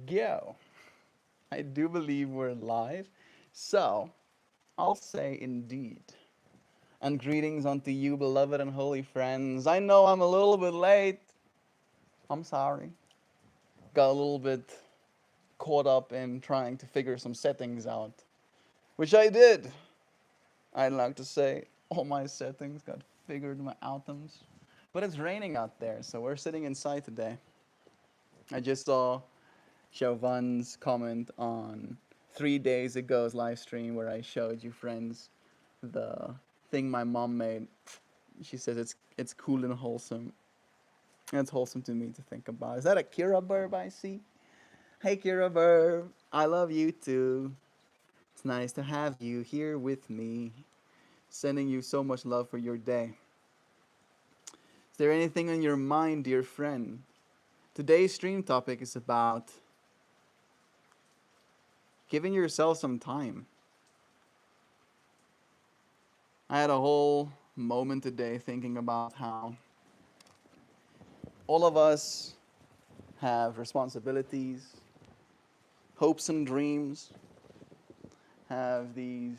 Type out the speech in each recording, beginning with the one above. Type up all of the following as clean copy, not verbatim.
Go. I do believe we're live. So, I'll say indeed. And greetings unto you, beloved and holy friends. I know I'm a little bit late. I'm sorry. Got a little bit caught up in trying to figure some settings out, which I did. I'd like to say all my settings got figured my atoms. But it's raining out there, so we're sitting inside today. I just saw Chauvin's comment on 3 days ago's live stream where I showed you friends the thing my mom made. She says it's cool and wholesome. And it's wholesome to me to think about. Is that a Kira Burb I see? Hey Kira Burb, I love you too. It's nice to have you here with me. Sending you so much love for your day. Is there anything on your mind, dear friend? Today's stream topic is about giving yourself some time. I had a whole moment today thinking about how all of us have responsibilities, hopes and dreams, have these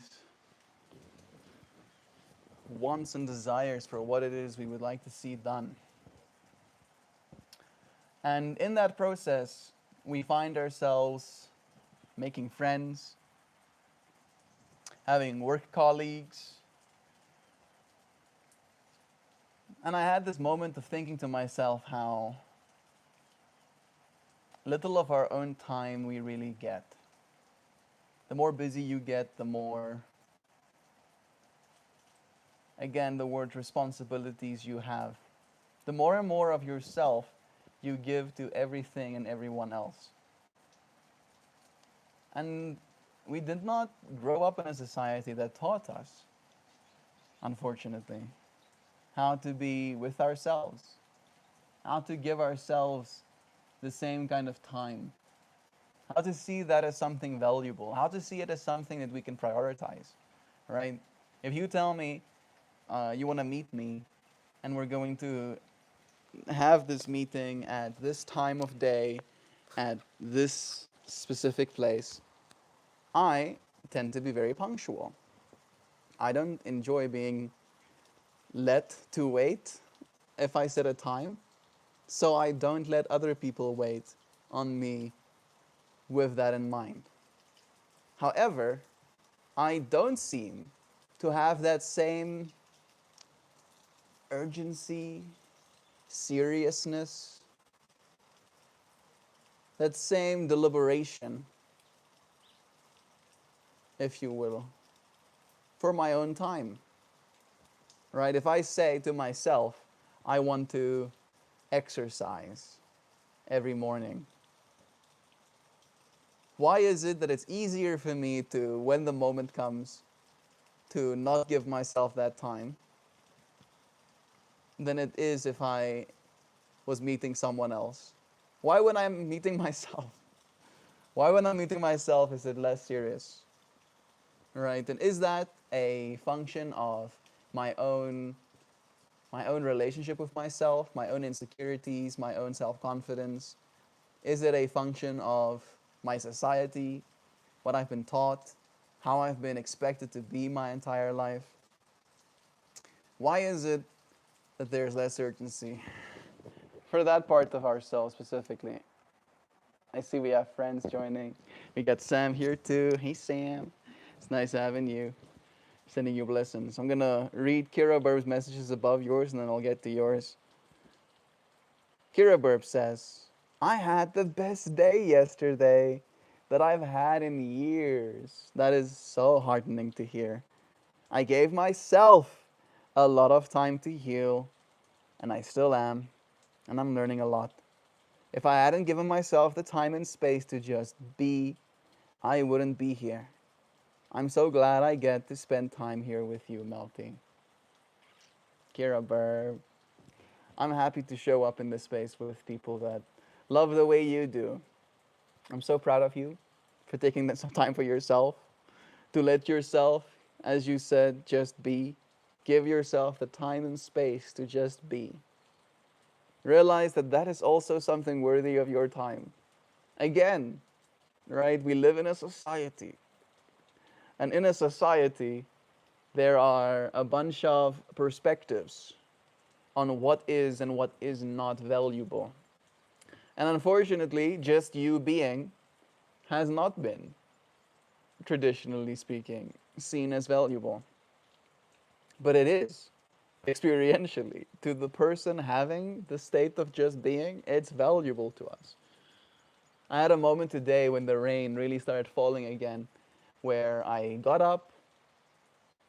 wants and desires for what it is we would like to see done. And in that process, we find ourselves making friends, having work colleagues. And I had this moment of thinking to myself how little of our own time we really get. The more busy you get, the more, again, the word responsibilities you have. The more and more of yourself you give to everything and everyone else. And we did not grow up in a society that taught us, unfortunately, how to be with ourselves, how to give ourselves the same kind of time, how to see that as something valuable, how to see it as something that we can prioritize, right? If you tell me you want to meet me and we're going to have this meeting at this time of day, at this specific place, I tend to be very punctual. I don't enjoy being let to wait if I set a time, so I don't let other people wait on me with that in mind. However, I don't seem to have that same urgency, seriousness, that same deliberation, if you will, for my own time. Right? If I say to myself, I want to exercise every morning, why is it that it's easier for me to, when the moment comes, to not give myself that time than it is if I was meeting someone else? Why when I'm meeting myself? Why when I'm meeting myself is it less serious? Right? And is that a function of my own relationship with myself, my own insecurities, my own self-confidence? Is it a function of my society, what I've been taught, how I've been expected to be my entire life? Why is it that there's less urgency for that part of ourselves specifically? I see we have friends joining. We got Sam here too. Hey Sam, it's nice having you. Sending you blessings. I'm gonna read Kira Burb's messages above yours and then I'll get to yours. Kira Burb says, I had the best day yesterday that I've had in years. That is so heartening to hear. I gave myself a lot of time to heal, and I still am, and I'm learning a lot. If I hadn't given myself the time and space to just be, I wouldn't be here. I'm so glad I get to spend time here with you, Melty. Kira Burb. I'm happy to show up in this space with people that love the way you do. I'm so proud of you for taking some time for yourself, to let yourself, as you said, just be. Give yourself the time and space to just be. Realize that that is also something worthy of your time. Again, right? We live in a society. And in a society, there are a bunch of perspectives on what is and what is not valuable. And unfortunately, just you being has not been, traditionally speaking, seen as valuable. But it is, experientially. To the person having the state of just being, it's valuable to us. I had a moment today when the rain really started falling again, where I got up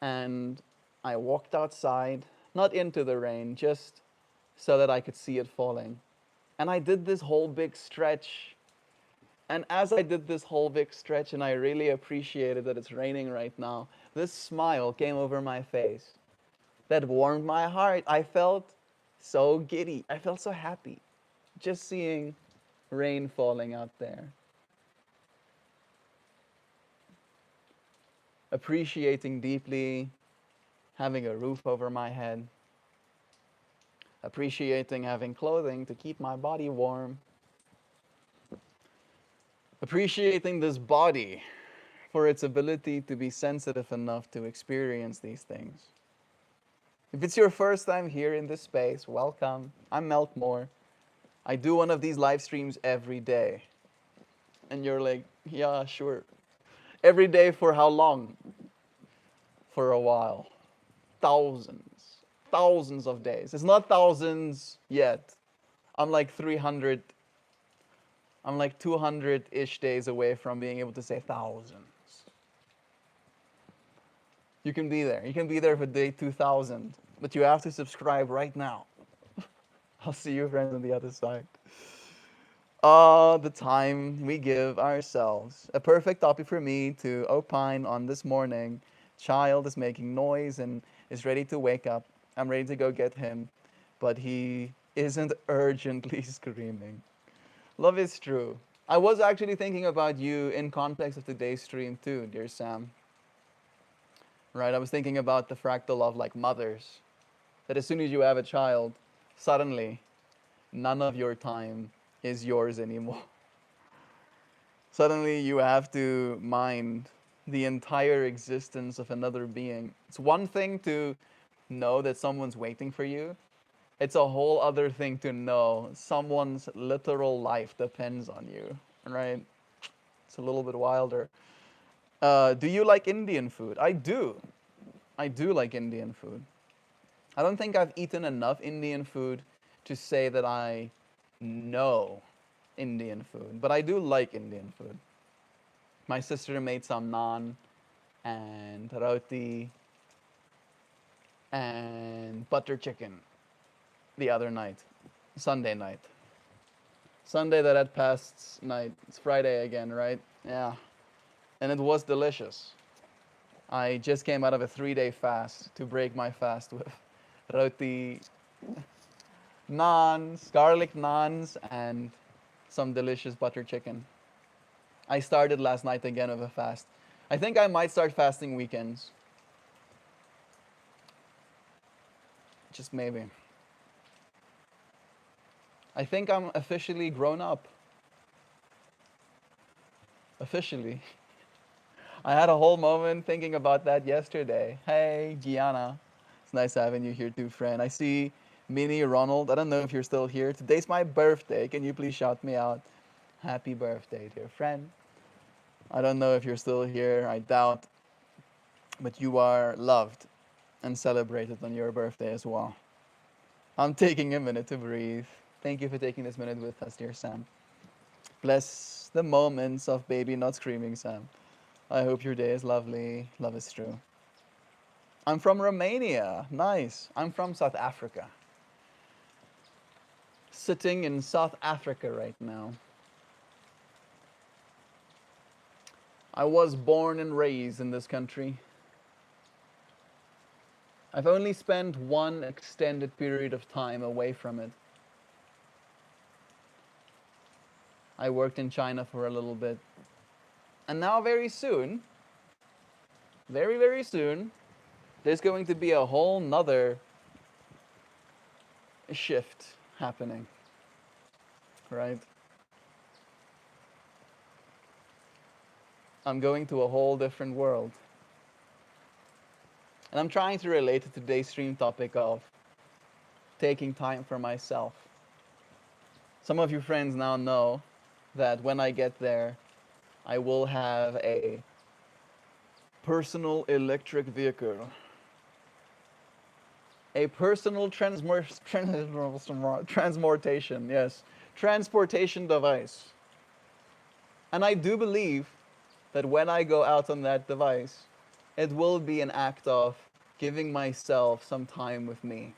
and I walked outside, not into the rain, just so that I could see it falling. And I did this whole big stretch. And as I did this whole big stretch, and I really appreciated that it's raining right now, this smile came over my face that warmed my heart. I felt so giddy. I felt so happy just seeing rain falling out there. Appreciating deeply having a roof over my head. Appreciating having clothing to keep my body warm. Appreciating this body for its ability to be sensitive enough to experience these things. If it's your first time here in this space, welcome. I'm MeltMore. I do one of these live streams every day. And you're like, yeah, sure. Every day for how long? For a while. Thousands of days. It's not thousands yet. I'm like 300, I'm like 200-ish days away from being able to say thousands. You can be there. You can be there for day 2000, but you have to subscribe right now. I'll see you friends on the other side. The time we give ourselves. A perfect topic for me to opine on this morning. Child is making noise and is ready to wake up. I'm ready to go get him, but he isn't urgently screaming. Love is true. I was actually thinking about you in context of today's stream too, dear Sam. Right, I was thinking about the fractal of like mothers. That as soon as you have a child, suddenly none of your time is yours anymore. Suddenly you have to mind the entire existence of another being. It's one thing to know that someone's waiting for you. It's a whole other thing to know someone's literal life depends on you, right? It's a little bit wilder. Do you like Indian food? I do. I do like Indian food. I don't think I've eaten enough Indian food to say that I know Indian food, but I do like Indian food. My sister made some naan and roti and butter chicken the other night, Sunday night. Sunday that had passed night. It's Friday again, right? Yeah. And it was delicious. I just came out of a 3-day fast to break my fast with roti, naans, garlic naans, and some delicious butter chicken. I started last night again with a fast. I think I might start fasting weekends. Just maybe. I think I'm officially grown up. Officially. I had a whole moment thinking about that yesterday. Hey, Gianna. It's nice having you here too, friend. I see Minnie Ronald. I don't know if you're still here. Today's my birthday. Can you please shout me out? Happy birthday, dear friend. I don't know if you're still here. I doubt. But you are loved and celebrated on your birthday as well. I'm taking a minute to breathe. Thank you for taking this minute with us, dear Sam. Bless the moments of baby not screaming, Sam. I hope your day is lovely. Love is true. I'm from Romania. Nice. I'm from South Africa. Sitting in South Africa right now. I was born and raised in this country. I've only spent one extended period of time away from it. I worked in China for a little bit. And now very soon, very soon, there's going to be a whole nother shift happening, right? I'm going to a whole different world. And I'm trying to relate to today's stream topic of taking time for myself. Some of you friends now know that when I get there, I will have a personal electric vehicle, a personal transportation, yes, transportation device. And I do believe that when I go out on that device, it will be an act of giving myself some time with me.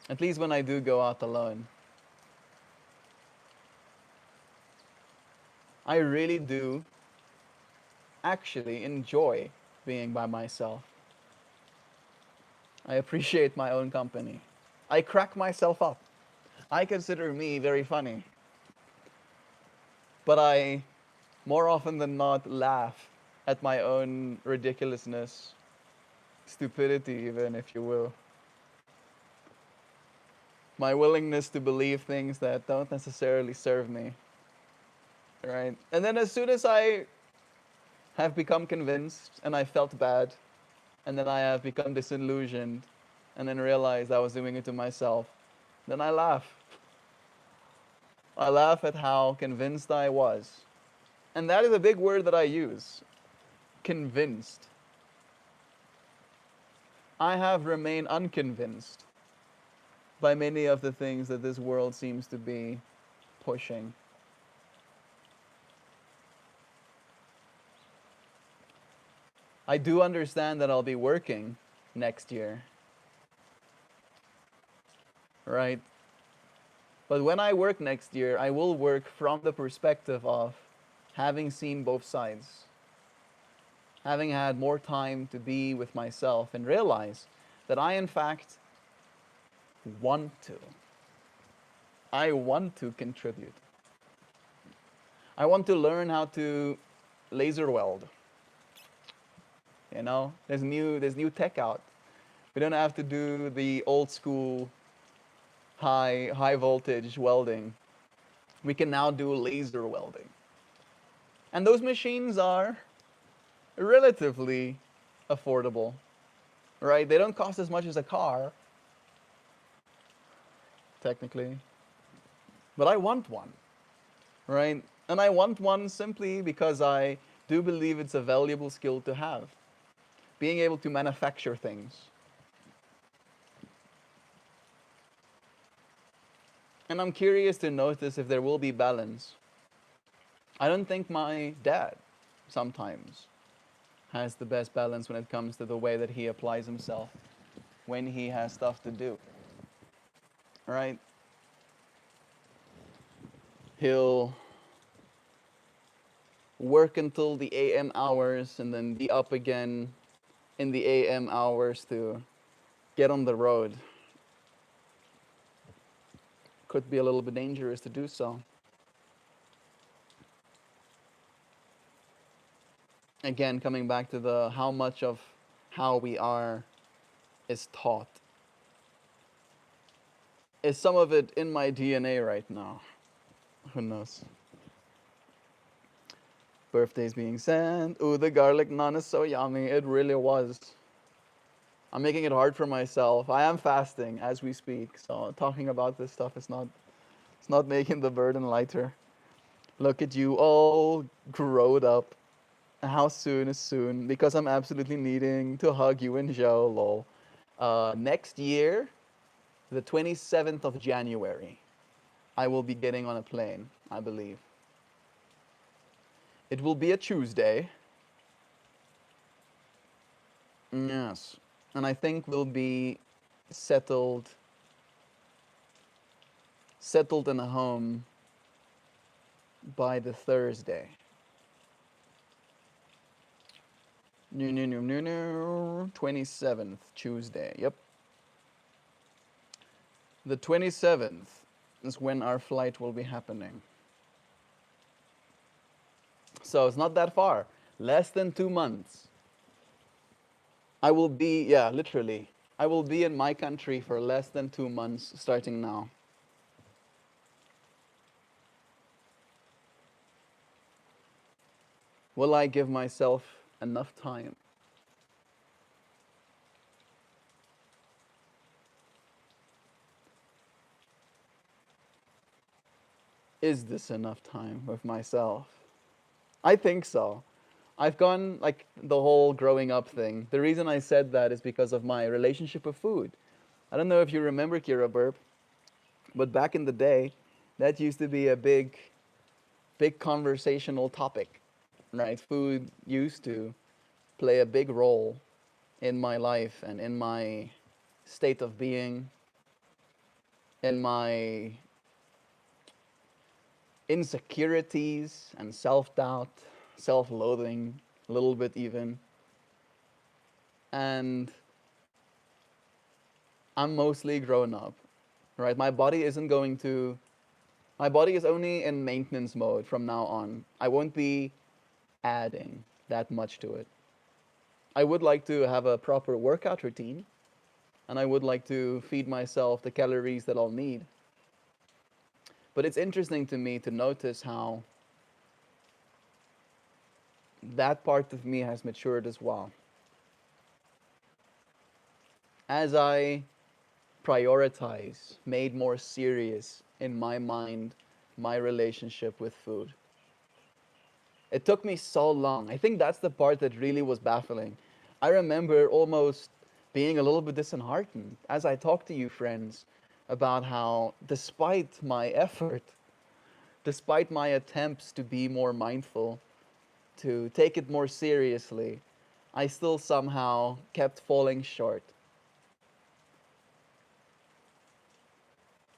At least when I do go out alone. I really do actually enjoy being by myself. I appreciate my own company. I crack myself up. I consider me very funny. But I, more often than not, laugh at my own ridiculousness, stupidity, even, if you will. My willingness to believe things that don't necessarily serve me. Right? And then as soon as I have become convinced and I felt bad, and then I have become disillusioned, and then realized I was doing it to myself, then I laugh. I laugh at how convinced I was. And that is a big word that I use. Convinced. I have remained unconvinced by many of the things that this world seems to be pushing. I do understand that I'll be working next year, right? But when I work next year, I will work from the perspective of having seen both sides, having had more time to be with myself and realize that I, in fact, want to. I want to contribute. I want to learn how to laser weld. You know, there's new tech out. We don't have to do the old school high voltage welding. We can now do laser welding. And those machines are relatively affordable, right? They don't cost as much as a car, technically. But I want one, right? And I want one simply because I do believe it's a valuable skill to have. Being able to manufacture things. And I'm curious to notice if there will be balance. I don't think my dad sometimes has the best balance when it comes to the way that he applies himself when he has stuff to do. Right? He'll work until the AM hours and then be up again in the AM hours to get on the road. Could be a little bit dangerous to do so. Again, coming back to the how much of how we are is taught. Is some of it in my DNA right now? Who knows? Birthdays being sent. Ooh, the garlic naan is so yummy. It really was. I'm making it hard for myself. I am fasting as we speak, so talking about this stuff is not making the burden lighter. Look at you all growed up. How soon is soon? Because I'm absolutely needing to hug you and Joe, lol. Next year, the 27th of January, I will be getting on a plane, I believe. It will be a Tuesday. Yes. And I think we'll be settled in a home by the Thursday. No, 27th, Tuesday, yep. The 27th is when our flight will be happening. So it's not that far, less than 2 months. I will be, literally, I will be in my country for less than 2 months starting now. Will I give myself enough time? Is this enough time with myself? I think so. I've gone like the whole growing up thing. The reason I said that is because of my relationship with food. I don't know if you remember Kira Burp, but back in the day, that used to be a big conversational topic, right? Food used to play a big role in my life and in my state of being, in my insecurities and self doubt, self loathing, a little bit even. And I'm mostly grown up, right? My body is only in maintenance mode from now on. I won't be adding that much to it. I would like to have a proper workout routine, and I would like to feed myself the calories that I'll need. But it's interesting to me to notice how that part of me has matured as well. As I prioritize, made more serious in my mind my relationship with food. It took me so long. I think that's the part that really was baffling. I remember almost being a little bit disheartened as I talked to you, friends, about how, despite my effort, despite my attempts to be more mindful, to take it more seriously, I still somehow kept falling short.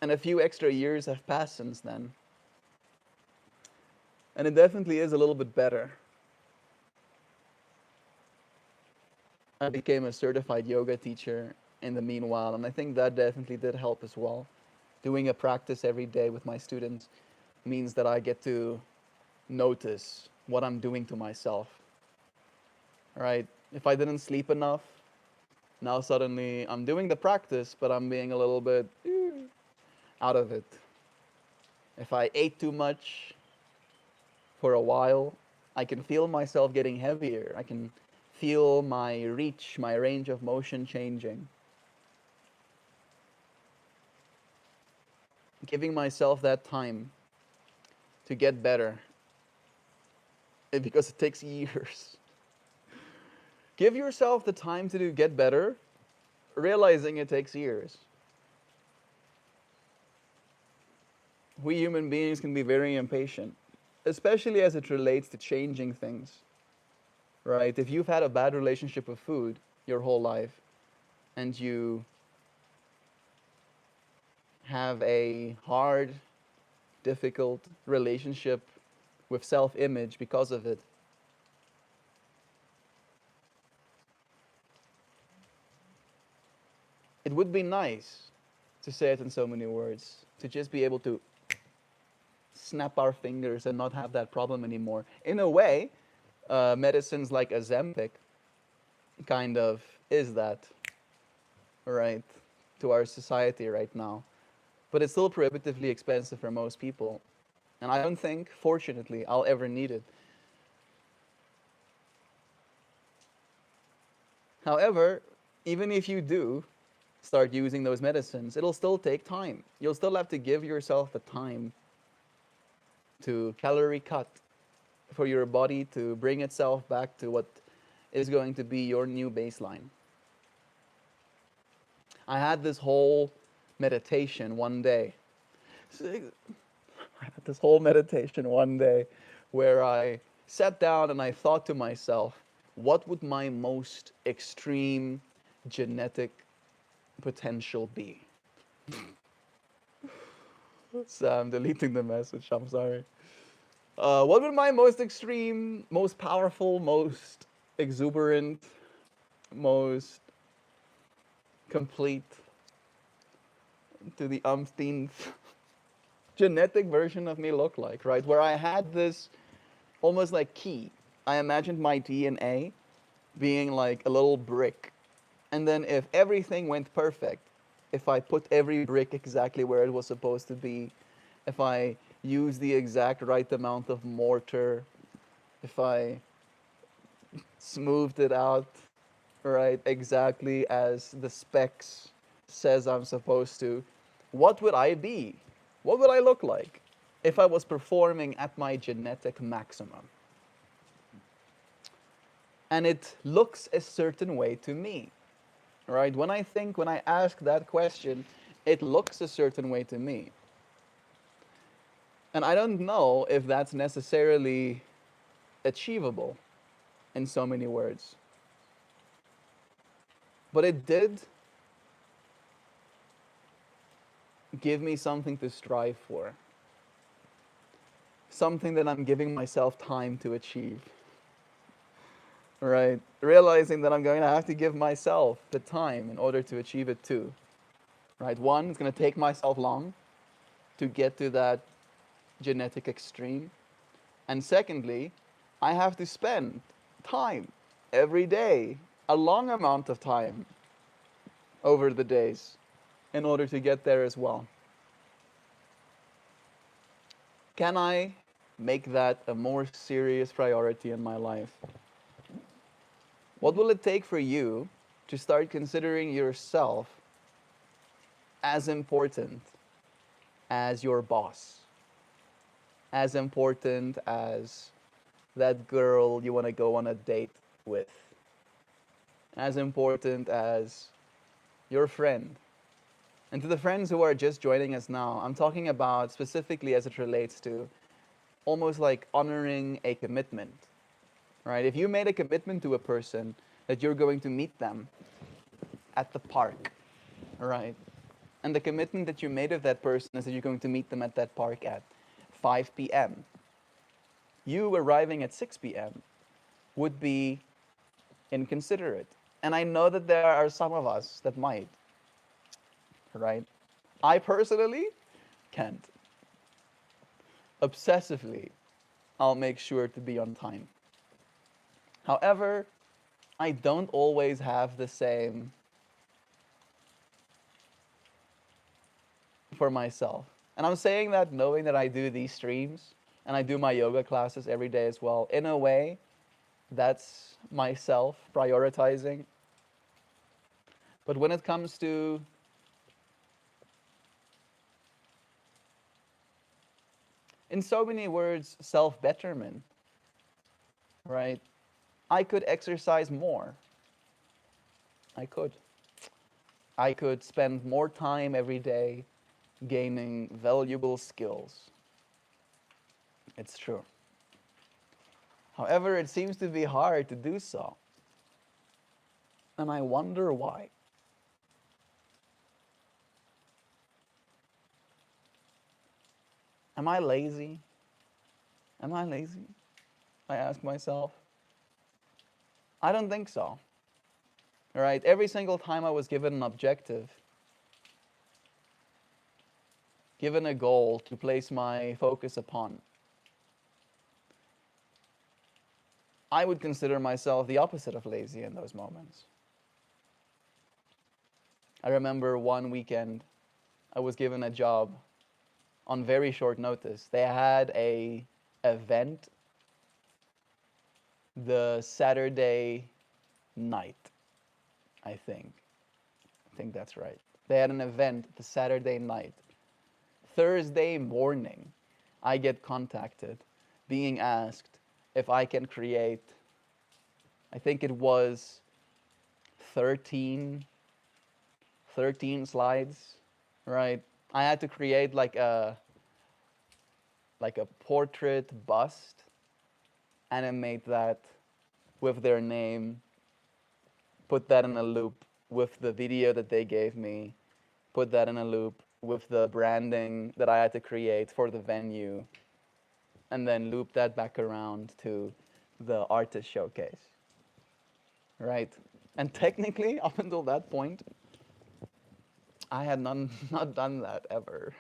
And a few extra years have passed since then. And it definitely is a little bit better. I became a certified yoga teacher in the meanwhile, and I think that definitely did help as well. Doing a practice every day with my students means that I get to notice what I'm doing to myself. Right? If I didn't sleep enough, now suddenly I'm doing the practice, but I'm being a little bit out of it. If I ate too much for a while, I can feel myself getting heavier. I can feel my reach, my range of motion changing. Giving myself that time to get better, because it takes years. Give yourself the time to get better, realizing it takes years. We human beings can be very impatient, especially as it relates to changing things, right? If you've had a bad relationship with food your whole life and you have a hard, difficult relationship with self image because of it, it would be nice to say it in so many words, to just be able to snap our fingers and not have that problem anymore. In a way, medicines like Ozempic kind of is that, right, to our society right now. But it's still prohibitively expensive for most people. And I don't think, fortunately, I'll ever need it. However, even if you do start using those medicines, it'll still take time. You'll still have to give yourself the time to calorie cut for your body to bring itself back to what is going to be your new baseline. I had this whole meditation one day. I had this whole meditation one day where I sat down and I thought to myself, what would my most extreme genetic potential be? So I'm deleting the message, I'm sorry. What would my most extreme, most powerful, most exuberant, most complete to the umpteenth genetic version of me look like, right? Where I had this almost like key. I imagined my DNA being like a little brick. And then if everything went perfect, if I put every brick exactly where it was supposed to be, if I used the exact right amount of mortar, if I smoothed it out, right, exactly as the specs says I'm supposed to, what would I be? What would I look like if I was performing at my genetic maximum? And it looks a certain way to me, right? When I ask that question, it looks a certain way to me. And I don't know if that's necessarily achievable in so many words. But it did give me something to strive for, something that I'm giving myself time to achieve, right? Realizing that I'm going to have to give myself the time in order to achieve it too, right? One, it's going to take myself long to get to that genetic extreme. And secondly, I have to spend time every day, a long amount of time over the days in order to get there as well. Can I make that a more serious priority in my life? What will it take for you to start considering yourself as important as your boss, as important as that girl you want to go on a date with, as important as your friend? And to the friends who are just joining us now, I'm talking about specifically as it relates to almost like honoring a commitment, right? If you made a commitment to a person that you're going to meet them at the park, right? And the commitment that you made of that person is that you're going to meet them at that park at 5 p.m. You arriving at 6 p.m. would be inconsiderate. And I know that there are some of us that might, right? I personally can't. Obsessively, I'll make sure to be on time. However, I don't always have the same for myself. And I'm saying that knowing that I do these streams and I do my yoga classes every day as well. In a way, that's myself prioritizing. But when it comes to in so many words, self-betterment, right? I could exercise more. I could. I could spend more time every day gaining valuable skills. It's true. However, it seems to be hard to do so. And I wonder why. Am I lazy? Am I lazy? I ask myself. I don't think so. All right, every single time I was given an objective, given a goal to place my focus upon, I would consider myself the opposite of lazy in those moments. I remember one weekend I was given a job on very short notice. They had a event the Saturday night, I think. I think that's right. They had an event the Saturday night. Thursday morning, I get contacted, being asked if I can create, I think it was 13, 13 slides, right? I had to create like a portrait bust, animate that with their name, put that in a loop with the video that they gave me, put that in a loop with the branding that I had to create for the venue, and then loop that back around to the artist showcase, right? And technically, up until that point, I had not done that ever,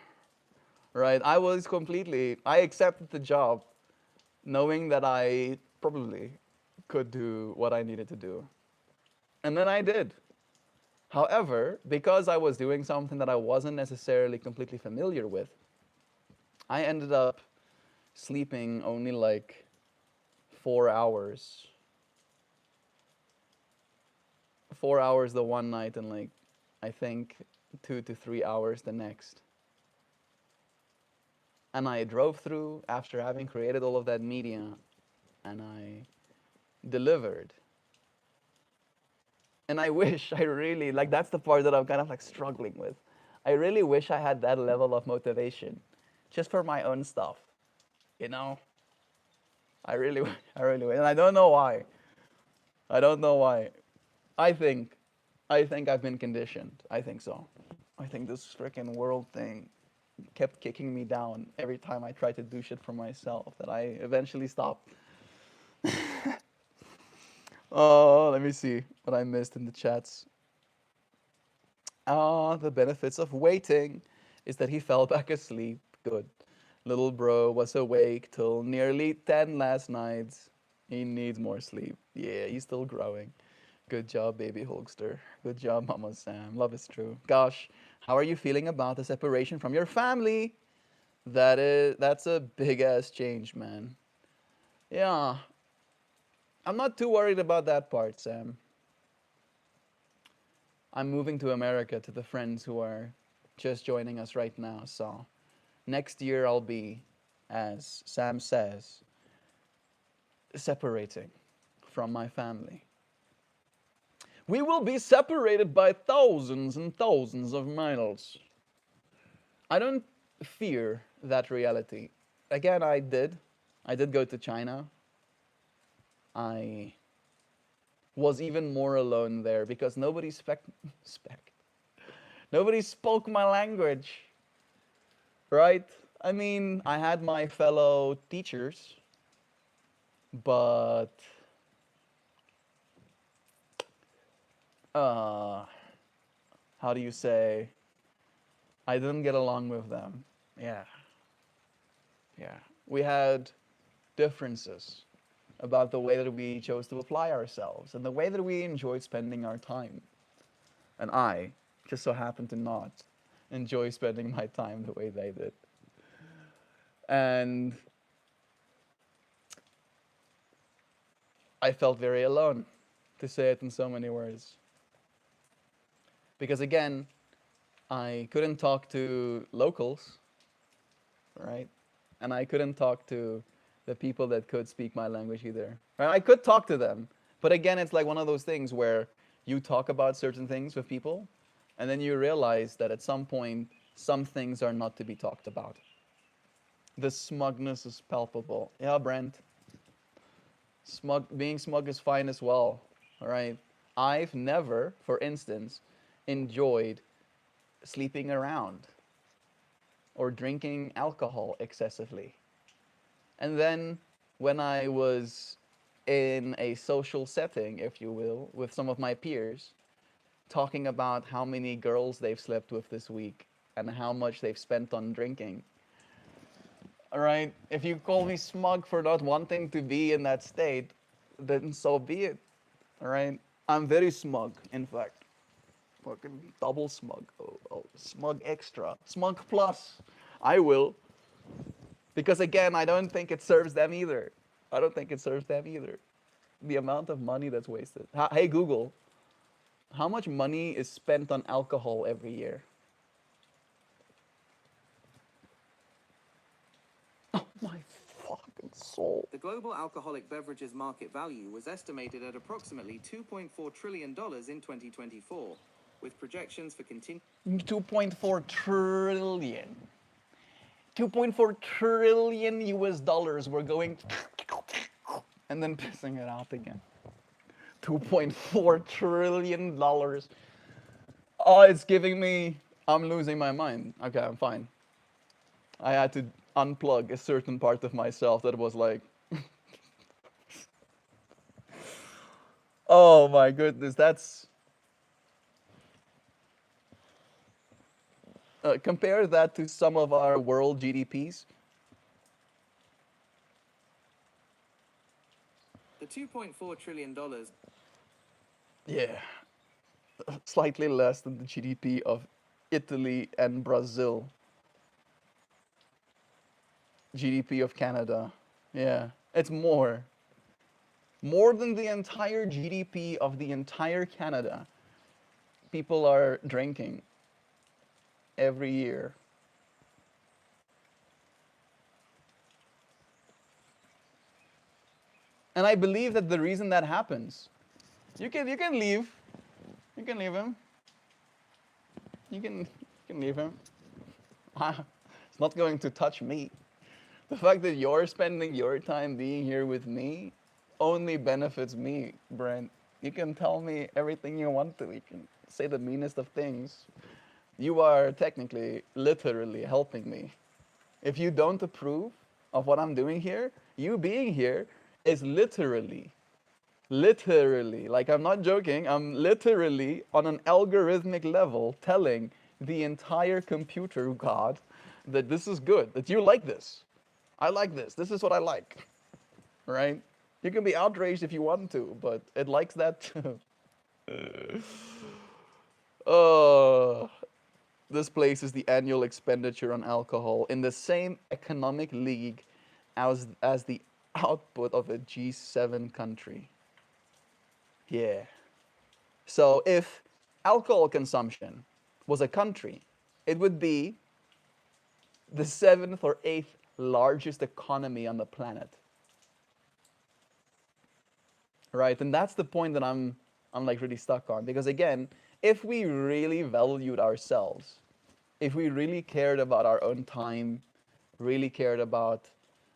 right? I accepted the job knowing that I probably could do what I needed to do. And then I did. However, because I was doing something that I wasn't necessarily completely familiar with, I ended up sleeping only like 4 hours 4 hours the one night and like, I think 2 to 3 hours the next. And I drove through after having created all of that media, and I delivered. And I wish, I really, like, that's the part that I'm kind of like struggling with. I really wish I had that level of motivation just for my own stuff, you know? I really, I really wish. And I don't know why. I don't know why. I think, I think I've been conditioned. I think so. I think this freaking world thing kept kicking me down every time I tried to do shit for myself that I eventually stopped. Oh, let me see what I missed in the chats. The benefits of waiting is that he fell back asleep. Good. Little bro was awake till nearly 10 last nights. He needs more sleep. Yeah, he's still growing. Good job, baby Hulkster. Good job, Mama Sam. Love is true. Gosh, how are you feeling about the separation from your family? That's a big ass change, man. Yeah, I'm not too worried about that part, Sam. I'm moving to America to the friends who are just joining us right now. So next year I'll be, as Sam says, separating from my family. We will be separated by thousands and thousands of miles. I don't fear that reality. Again, I did. I did go to China. I was even more alone there because nobody spoke my language, right? I mean, I had my fellow teachers, but uh, how do you say? I didn't get along with them. Yeah, yeah. We had differences about the way that we chose to apply ourselves and the way that we enjoyed spending our time. And I just so happened to not enjoy spending my time the way they did. And I felt very alone, to say it in so many words. Because again, I couldn't talk to locals, right? And I couldn't talk to the people that could speak my language either. Right? I could talk to them, but again, it's like one of those things where you talk about certain things with people, and then you realize that at some point, some things are not to be talked about. The smugness is palpable. Yeah, Brent. Being smug is fine as well. All right. I've never, for instance, enjoyed sleeping around or drinking alcohol excessively. And then when I was in a social setting, if you will, with some of my peers, talking about how many girls they've slept with this week and how much they've spent on drinking. All right, if you call me smug for not wanting to be in that state, then so be it. All right, I'm very smug, in fact. Fucking double smug. Oh, smug extra. Smug plus. I will. Because again, I don't think it serves them either. I don't think it serves them either. The amount of money that's wasted. Hey Google, how much money is spent on alcohol every year? Oh my fucking soul. The global alcoholic beverages market value was estimated at approximately $2.4 trillion in 2024, with projections for continued 2.4 trillion. 2.4 trillion US dollars we're going and then pissing it out again. 2.4 trillion dollars. Oh, it's giving me, I'm losing my mind. Okay, I'm fine. I had to unplug a certain part of myself that was like, oh my goodness, that's. Compare that to some of our world GDPs. the $2.4 trillion. Yeah, slightly less than the GDP of Italy and Brazil. GDP of Canada. Yeah, it's more. More than the entire GDP of the entire Canada, people are drinking every year. And I believe that the reason that happens, you can leave. You can leave him. You can leave him. It's not going to touch me. The fact that you're spending your time being here with me only benefits me, Brent. You can tell me everything you want to. You can say the meanest of things. You are technically, literally helping me. If you don't approve of what I'm doing here, you being here is literally, like I'm not joking, I'm literally on an algorithmic level telling the entire computer god that this is good, that you like this. I like this. This is what I like, right? You can be outraged if you want to, but it likes that too. Oh, this places the annual expenditure on alcohol in the same economic league as the output of a G7 country. Yeah. So if alcohol consumption was a country, it would be the seventh or eighth largest economy on the planet. Right? And that's the point that I'm like really stuck on. Because again, if we really valued ourselves, if we really cared about our own time, really cared about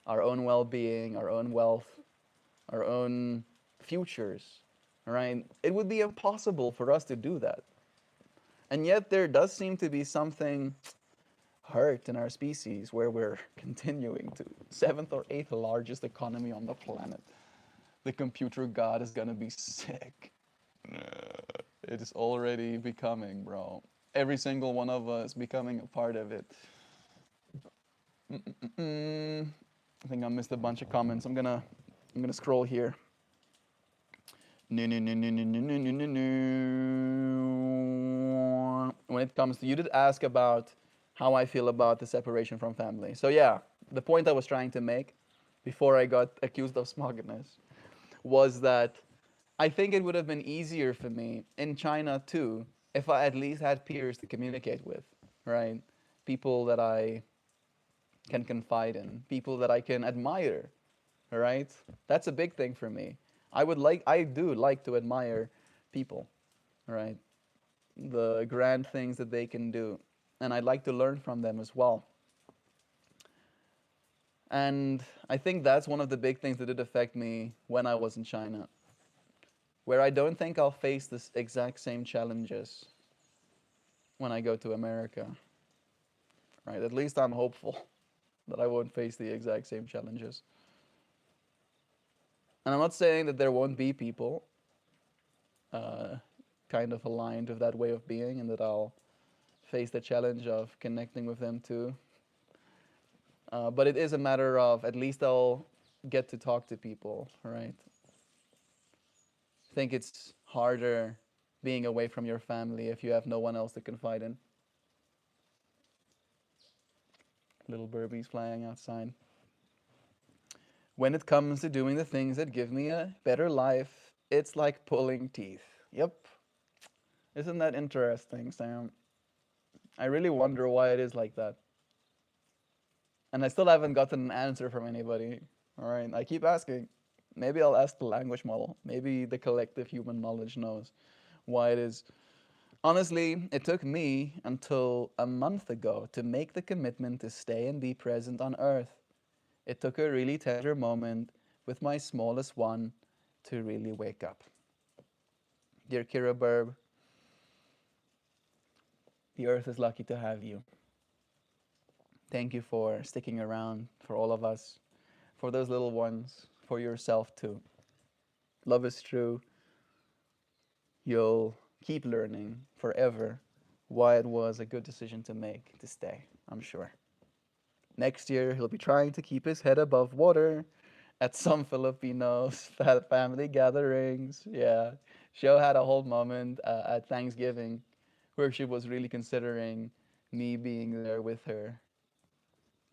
our own well-being, our own wealth, our own futures, right? It would be impossible for us to do that. And yet there does seem to be something hurt in our species where we're continuing to seventh or eighth largest economy on the planet. The computer god is gonna be sick. It is already becoming, bro. Every single one of us becoming a part of it. I think I missed a bunch of comments. I'm gonna scroll here. No, no, no, no, no, no, no, no, no, no. When it comes to, you did ask about how I feel about the separation from family. So yeah, the point I was trying to make before I got accused of smugness was that I think it would have been easier for me in China too if I at least had peers to communicate with, right? People that I can confide in, people that I can admire, right? That's a big thing for me. I do like to admire people, right? The grand things that they can do, and I'd like to learn from them as well. And I think that's one of the big things that did affect me when I was in China, where I don't think I'll face the exact same challenges when I go to America, right? At least I'm hopeful that I won't face the exact same challenges. And I'm not saying that there won't be people uh, kind of aligned with that way of being and that I'll face the challenge of connecting with them too. But it is a matter of at least I'll get to talk to people, right? I think it's harder being away from your family if you have no one else to confide in. Little burbies flying outside. When it comes to doing the things that give me a better life, it's like pulling teeth. Yep. Isn't that interesting, Sam? I really wonder why it is like that. And I still haven't gotten an answer from anybody. All right, I keep asking. Maybe I'll ask the language model. Maybe the collective human knowledge knows why it is. Honestly, it took me until a month ago to make the commitment to stay and be present on Earth. It took a really tender moment with my smallest one to really wake up. Dear Kira Burb, the Earth is lucky to have you. Thank you for sticking around for all of us, for those little ones, for yourself too. Love is true. You'll keep learning forever why it was a good decision to make to stay, I'm sure. Next year, he'll be trying to keep his head above water at some Filipinos family gatherings. Yeah. Sho had a whole moment at Thanksgiving where she was really considering me being there with her,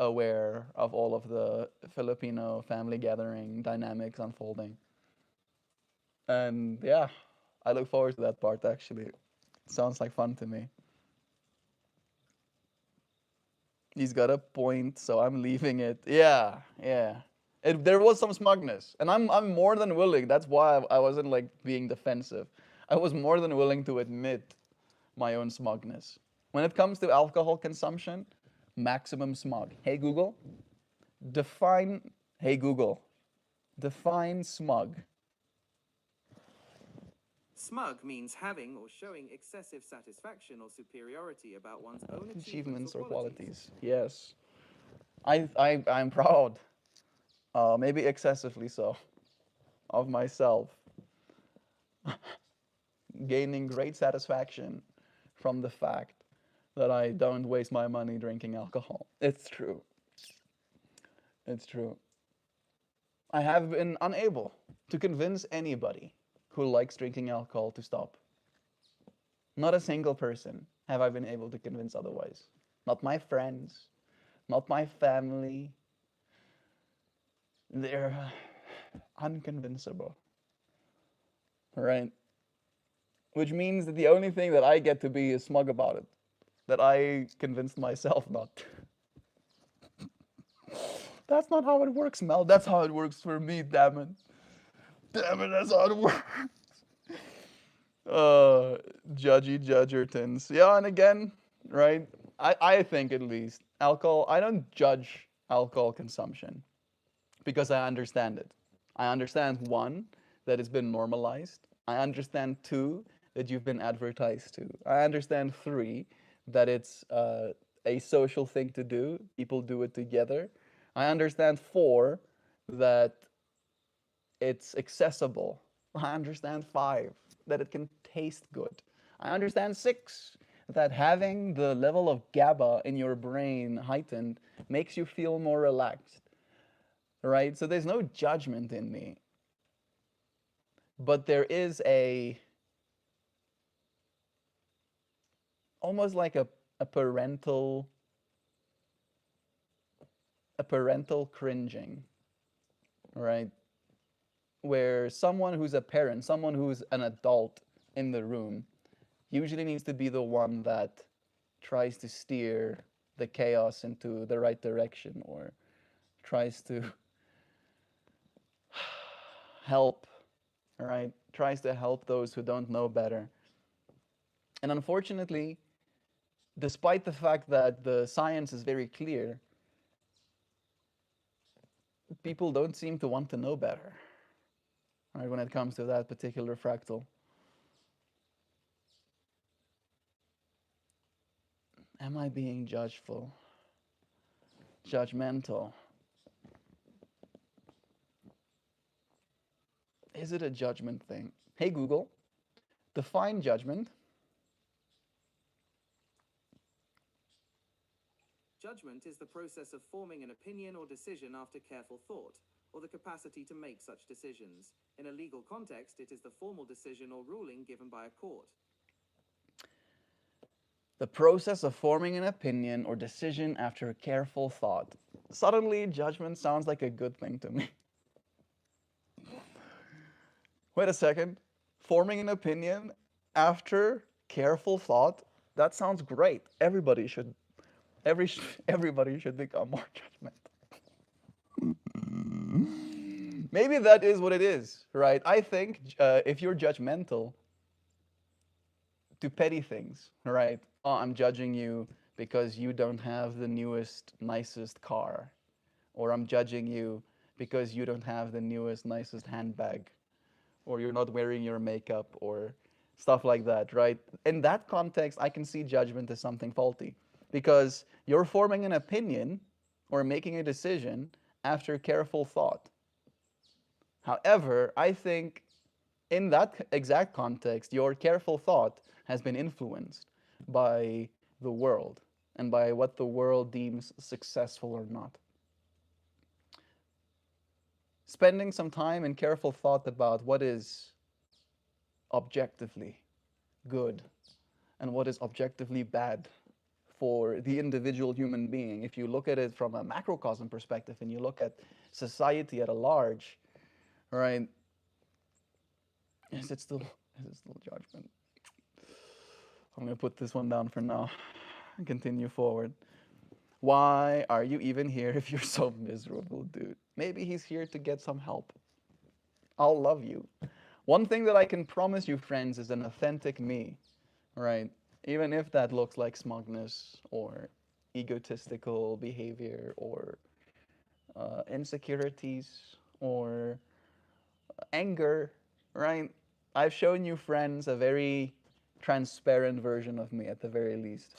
aware of all of the Filipino family gathering dynamics unfolding. And yeah, I look forward to that part actually. It sounds like fun to me. He's got a point, so I'm leaving it. Yeah, yeah. There was some smugness, and I'm more than willing. That's why I wasn't like being defensive. I was more than willing to admit my own smugness. When it comes to alcohol consumption, maximum smug. Hey Google, define. Hey Google, define smug. Smug means having or showing excessive satisfaction or superiority about one's own achievements Achievements or or qualities. qualities. Yes, I'm proud. Maybe excessively so, of myself, gaining great satisfaction from the fact that I don't waste my money drinking alcohol. It's true. It's true. I have been unable to convince anybody who likes drinking alcohol to stop. Not a single person have I been able to convince otherwise. Not my friends, not my family. They're unconvincible, right? Which means that the only thing that I get to be is smug about it. That I convinced myself not. That's not how it works, Mel. That's how it works for me, damn it. Damn it, that's how it works. Uh, Judgy Judgertons. Yeah, and again, right? I think at least alcohol, I don't judge alcohol consumption because I understand it. I understand one, that it's been normalized. I understand two, that you've been advertised to. I understand three, that it's a social thing to do. People do it together. I understand four, that it's accessible. I understand five, that it can taste good. I understand six, that having the level of GABA in your brain heightened makes you feel more relaxed, right? So there's no judgment in me, but there is almost like a parental a parental cringing, right? Where someone who's a parent, someone who's an adult in the room, usually needs to be the one that tries to steer the chaos into the right direction or tries to help, right? Tries to help those who don't know better. And unfortunately, despite the fact that the science is very clear, people don't seem to want to know better, right, when it comes to that particular fractal. Am I being judgeful? Judgmental? Is it a judgment thing? Hey Google, define judgment. Judgment is the process of forming an opinion or decision after careful thought, or the capacity to make such decisions. In a legal context, it is the formal decision or ruling given by a court. The process of forming an opinion or decision after careful thought. Suddenly, judgment sounds like a good thing to me. Wait a second. Forming an opinion after careful thought? That sounds great. Everybody should become more judgmental. Maybe that is what it is, right? I think if you're judgmental to petty things, right? Oh, I'm judging you because you don't have the newest, nicest car, or I'm judging you because you don't have the newest, nicest handbag, or you're not wearing your makeup, or stuff like that, right? In that context, I can see judgment as something faulty because you're forming an opinion or making a decision after careful thought. However, I think in that exact context, your careful thought has been influenced by the world and by what the world deems successful or not. Spending some time in careful thought about what is objectively good and what is objectively bad for the individual human being. If you look at it from a macrocosm perspective and you look at society at a large, right? Is it still judgment? I'm gonna put this one down for now and continue forward. Why are you even here if you're so miserable, dude? Maybe he's here to get some help. I'll love you. One thing that I can promise you, friends, is an authentic me, right? Even if that looks like smugness or egotistical behavior or insecurities or anger, right? I've shown you, friends, a very transparent version of me at the very least.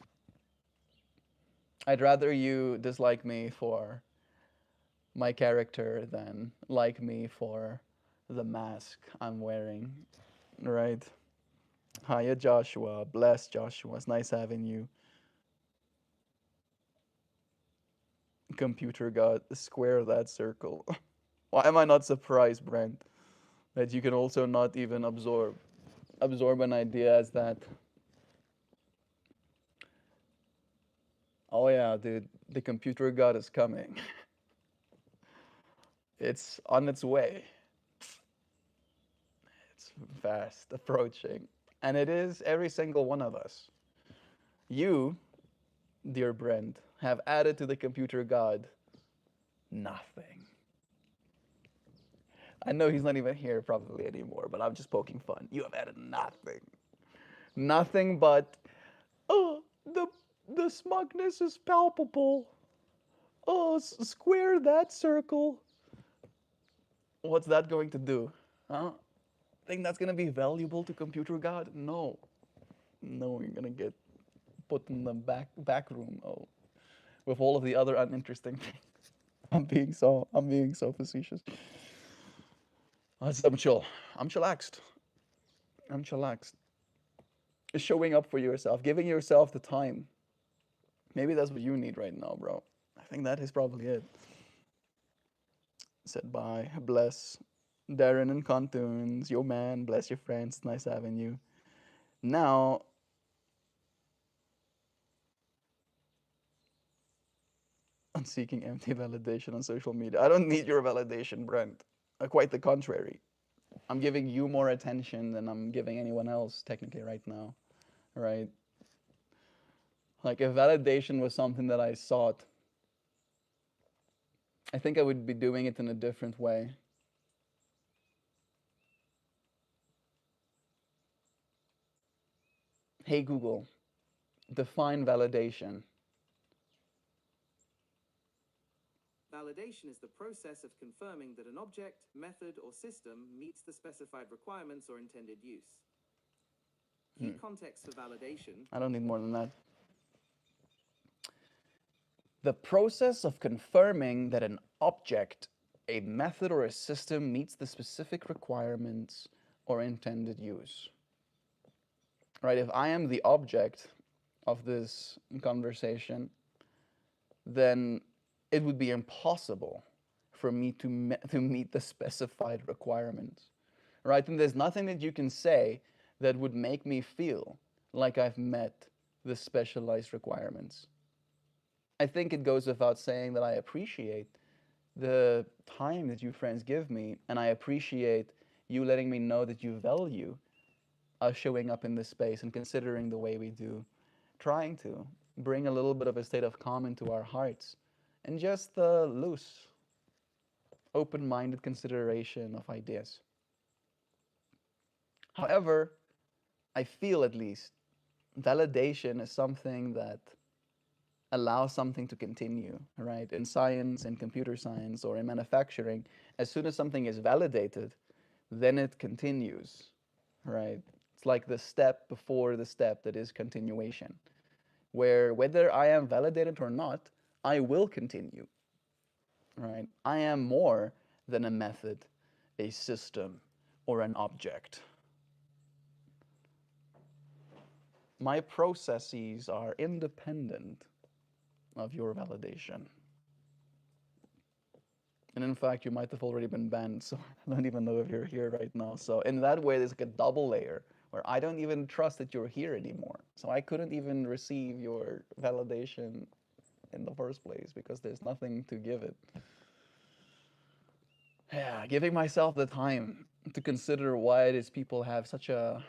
I'd rather you dislike me for my character than like me for the mask I'm wearing, right? Hiya, Joshua. Bless, Joshua. It's nice having you. Computer God, square that circle. Why am I not surprised, Brent, that you can also not even absorb an idea as that? Oh yeah, dude, the computer God is coming. It's on its way. It's fast approaching. And it is every single one of us. You, dear Brent, have added to the computer God nothing. I know he's not even here probably anymore, but I'm just poking fun. You have added nothing. Nothing but, oh, the smugness is palpable. Oh, square that circle. What's that going to do? Huh? Think that's gonna be valuable to computer God? No. No, you're gonna get put in the back room. Oh, with all of the other uninteresting things. I'm being so facetious. I'm chill. I'm chillaxed. I'm chillaxed. Showing up for yourself, giving yourself the time. Maybe that's what you need right now, bro. I think that is probably it. Said bye. Bless. Darren and Contoons. Yo, man. Bless your friends. Nice having you. Now, I'm seeking empty validation on social media. I don't need your validation, Brent. Quite the contrary. I'm giving you more attention than I'm giving anyone else, technically, right now. Right? Like, if validation was something that I sought, I think I would be doing it in a different way. Hey, Google, define validation. Validation is the process of confirming that an object, method, or system meets the specified requirements or intended use. Key context for validation. I don't need more than that. The process of confirming that an object, a method, or a system meets the specific requirements or intended use. Right? If I am the object of this conversation, then it would be impossible for me to meet the specified requirements. Right? And there's nothing that you can say that would make me feel like I've met the specialized requirements. I think it goes without saying that I appreciate the time that you friends give me, and I appreciate you letting me know that you value us showing up in this space and considering the way we do, trying to bring a little bit of a state of calm into our hearts, and just the loose, open-minded consideration of ideas. However, I feel at least validation is something that allows something to continue, right? In science, in computer science, or in manufacturing, as soon as something is validated, then it continues, right? It's like the step before the step that is continuation, where whether I am validated or not, I will continue, right? I am more than a method, a system, or an object. My processes are independent of your validation. And in fact, you might have already been banned, so I don't even know if you're here right now. So in that way, there's like a double layer where I don't even trust that you're here anymore. So I couldn't even receive your validation in the first place because there's nothing to give it. Yeah, giving myself the time to consider why it is people have such a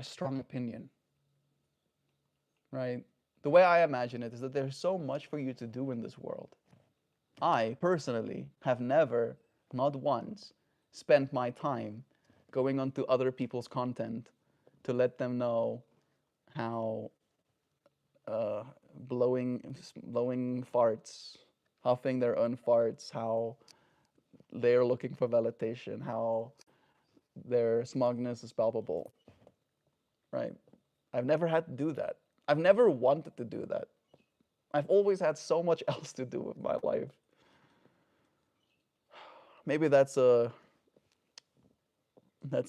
strong opinion, right? The way I imagine it is that there's so much for you to do in this world. I personally have never, not once, spent my time going onto other people's content to let them know how uh, blowing farts, huffing their own farts, how they're looking for validation, how their smugness is palpable, right? I've never had to do that. I've never wanted to do that. I've always had so much else to do with my life. Maybe that's a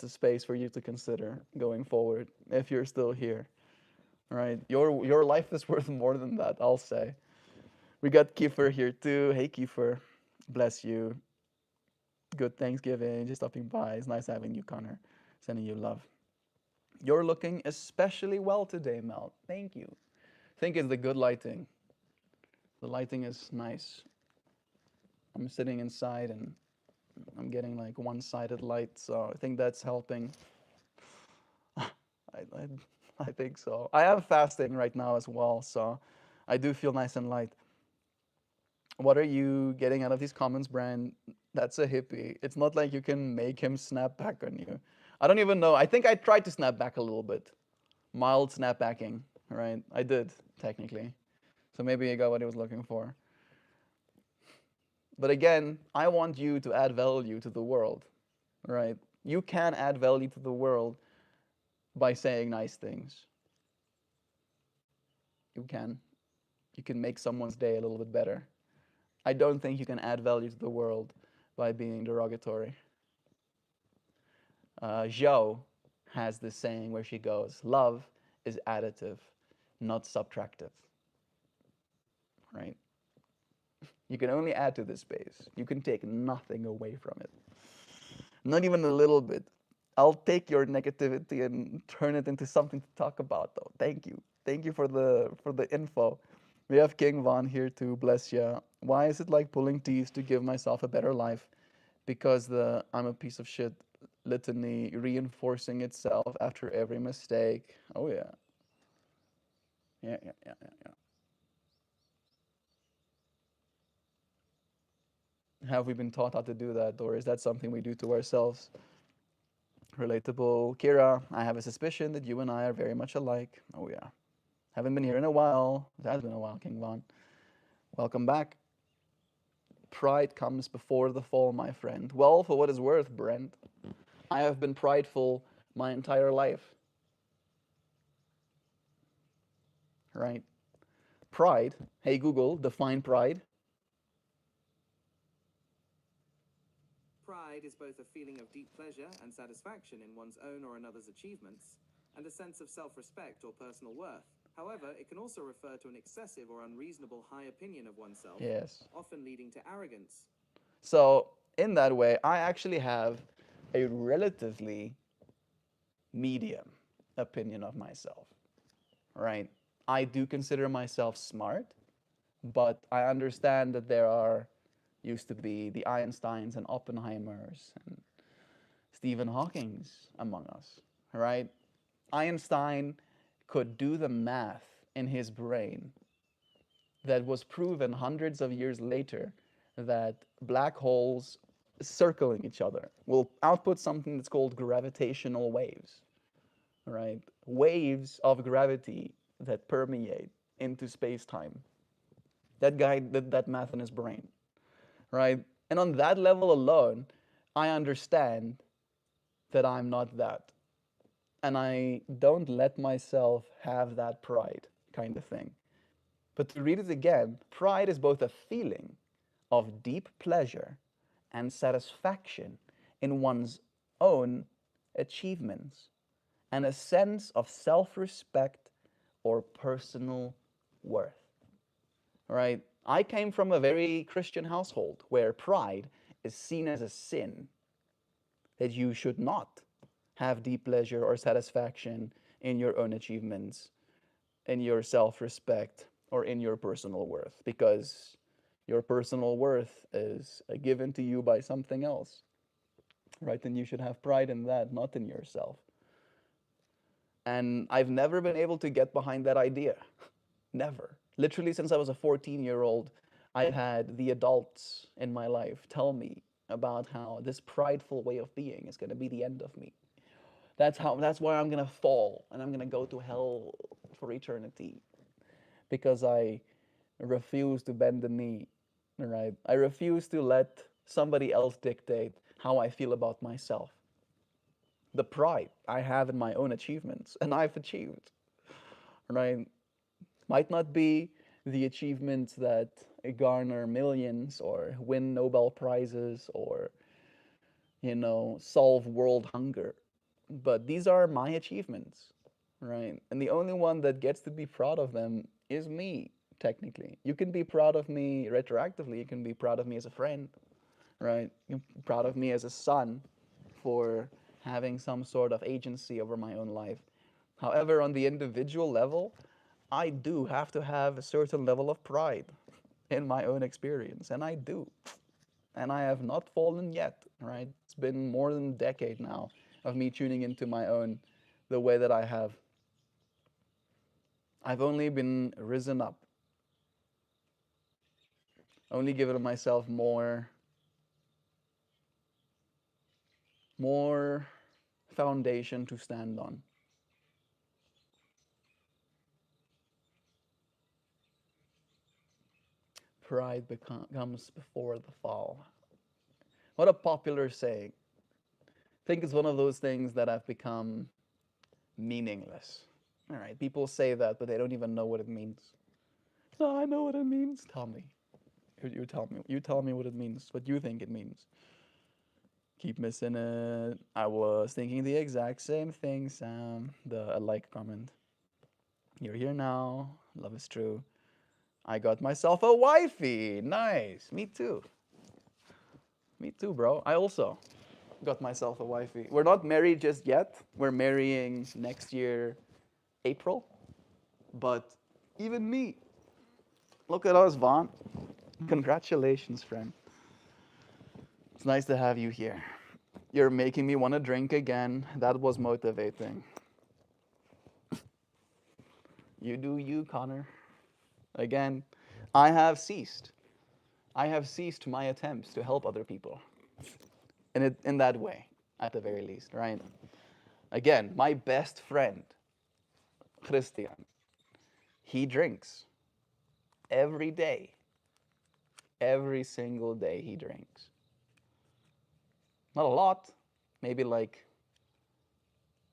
space for you to consider going forward if you're still here. Right? Your life is worth more than that, I'll say. We got Kiefer here too. Hey Kiefer. Bless you. Good Thanksgiving. Just stopping by. It's nice having you, Connor. Sending you love. You're looking especially well today, Mel. Thank you. I think it's the good lighting. The lighting is nice. I'm sitting inside and I'm getting like one-sided light, so I think that's helping. I, I, I think so. I am fasting right now as well, so I do feel nice and light. What are you getting out of these comments, Brand? That's a hippie. It's not like you can make him snap back on you. I don't even know. I think I tried to snap back a little bit. Mild snapbacking, right? I did, technically. So maybe he got what he was looking for. But again, I want you to add value to the world, right? You can add value to the world by saying nice things. You can. You can make someone's day a little bit better. I don't think you can add value to the world by being derogatory. Zhao has this saying where she goes, love is additive, not subtractive. Right? You can only add to this space. You can take nothing away from it. Not even a little bit. I'll take your negativity and turn it into something to talk about though. Thank you. Thank you for the info. We have King Von here too, bless ya. Why is it like pulling teeth to give myself a better life? Because the I'm a piece of shit litany reinforcing itself after every mistake. Oh yeah. Yeah. Have we been taught how to do that, or is that something we do to ourselves? Relatable. Kira, I have a suspicion that you and I are very much alike. Oh yeah. Haven't been here in a while. It has been a while, King Von. Welcome back. Pride comes before the fall, my friend. Well, for what it's worth, Brent, I have been prideful my entire life. Right? Pride. Hey Google, define pride. Pride is both a feeling of deep pleasure and satisfaction in one's own or another's achievements, and a sense of self-respect or personal worth. However, it can also refer to an excessive or unreasonable high opinion of oneself, Yes. often leading to arrogance. So, in that way, I actually have a relatively medium opinion of myself, right? I do consider myself smart, but I understand that there are used to be the Einsteins and Oppenheimers and Stephen Hawking's among us, right? Einstein could do the math in his brain that was proven hundreds of years later that black holes circling each other will output something that's called gravitational waves, right? Waves of gravity that permeate into space-time. That guy did that math in his brain, right? And on that level alone, I understand that I'm not that. And I don't let myself have that pride kind of thing. But to read it again, pride is both a feeling of deep pleasure and satisfaction in one's own achievements and a sense of self respect or personal worth. Right? I came from a very Christian household where pride is seen as a sin, that you should not have deep pleasure or satisfaction in your own achievements, in your self respect, or in your personal worth, because your personal worth is given to you by something else. right? And you should have pride in that, not in yourself. And I've never been able to get behind that idea. Never. Literally, since I was a 14-year-old, I've had the adults in my life tell me about how this prideful way of being is going to be the end of me. That's why I'm going to fall and I'm going to go to hell for eternity because I refuse to bend the knee, right? I refuse to let somebody else dictate how I feel about myself. The pride I have in my own achievements and I've achieved, right? Might not be the achievements that garner millions or win Nobel Prizes or, solve world hunger. But these are my achievements, right? And the only one that gets to be proud of them is me, technically. You can be proud of me retroactively. You can be proud of me as a friend, right? You're proud of me as a son for having some sort of agency over my own life. However, on the individual level, I do have to have a certain level of pride in my own experience, and I do. And I have not fallen yet, right? It's been more than a decade now of me tuning into my own the way that I have. I've only been risen up, only given myself more foundation to stand on. Pride comes before the fall. What a popular saying. I think it's one of those things that have become meaningless. All right, people say that, but they don't even know what it means. No, I know what it means. Tell me. You tell me. You tell me what it means. What you think it means. Keep missing it. I was thinking the exact same thing, Sam. The like comment. You're here now. Love is true. I got myself a wifey. Nice. Me too. Me too, bro. I also got myself a wifey. We're not married just yet. We're marrying next year, April. But even me, look at us, Vaughn. Congratulations, friend. It's nice to have you here. You're making me want to drink again. That was motivating. You do you, Connor. Again, I have ceased. I have ceased my attempts to help other people. In that way, at the very least, right? Again, my best friend, Christian, he drinks every day. Every single day he drinks. Not a lot, maybe like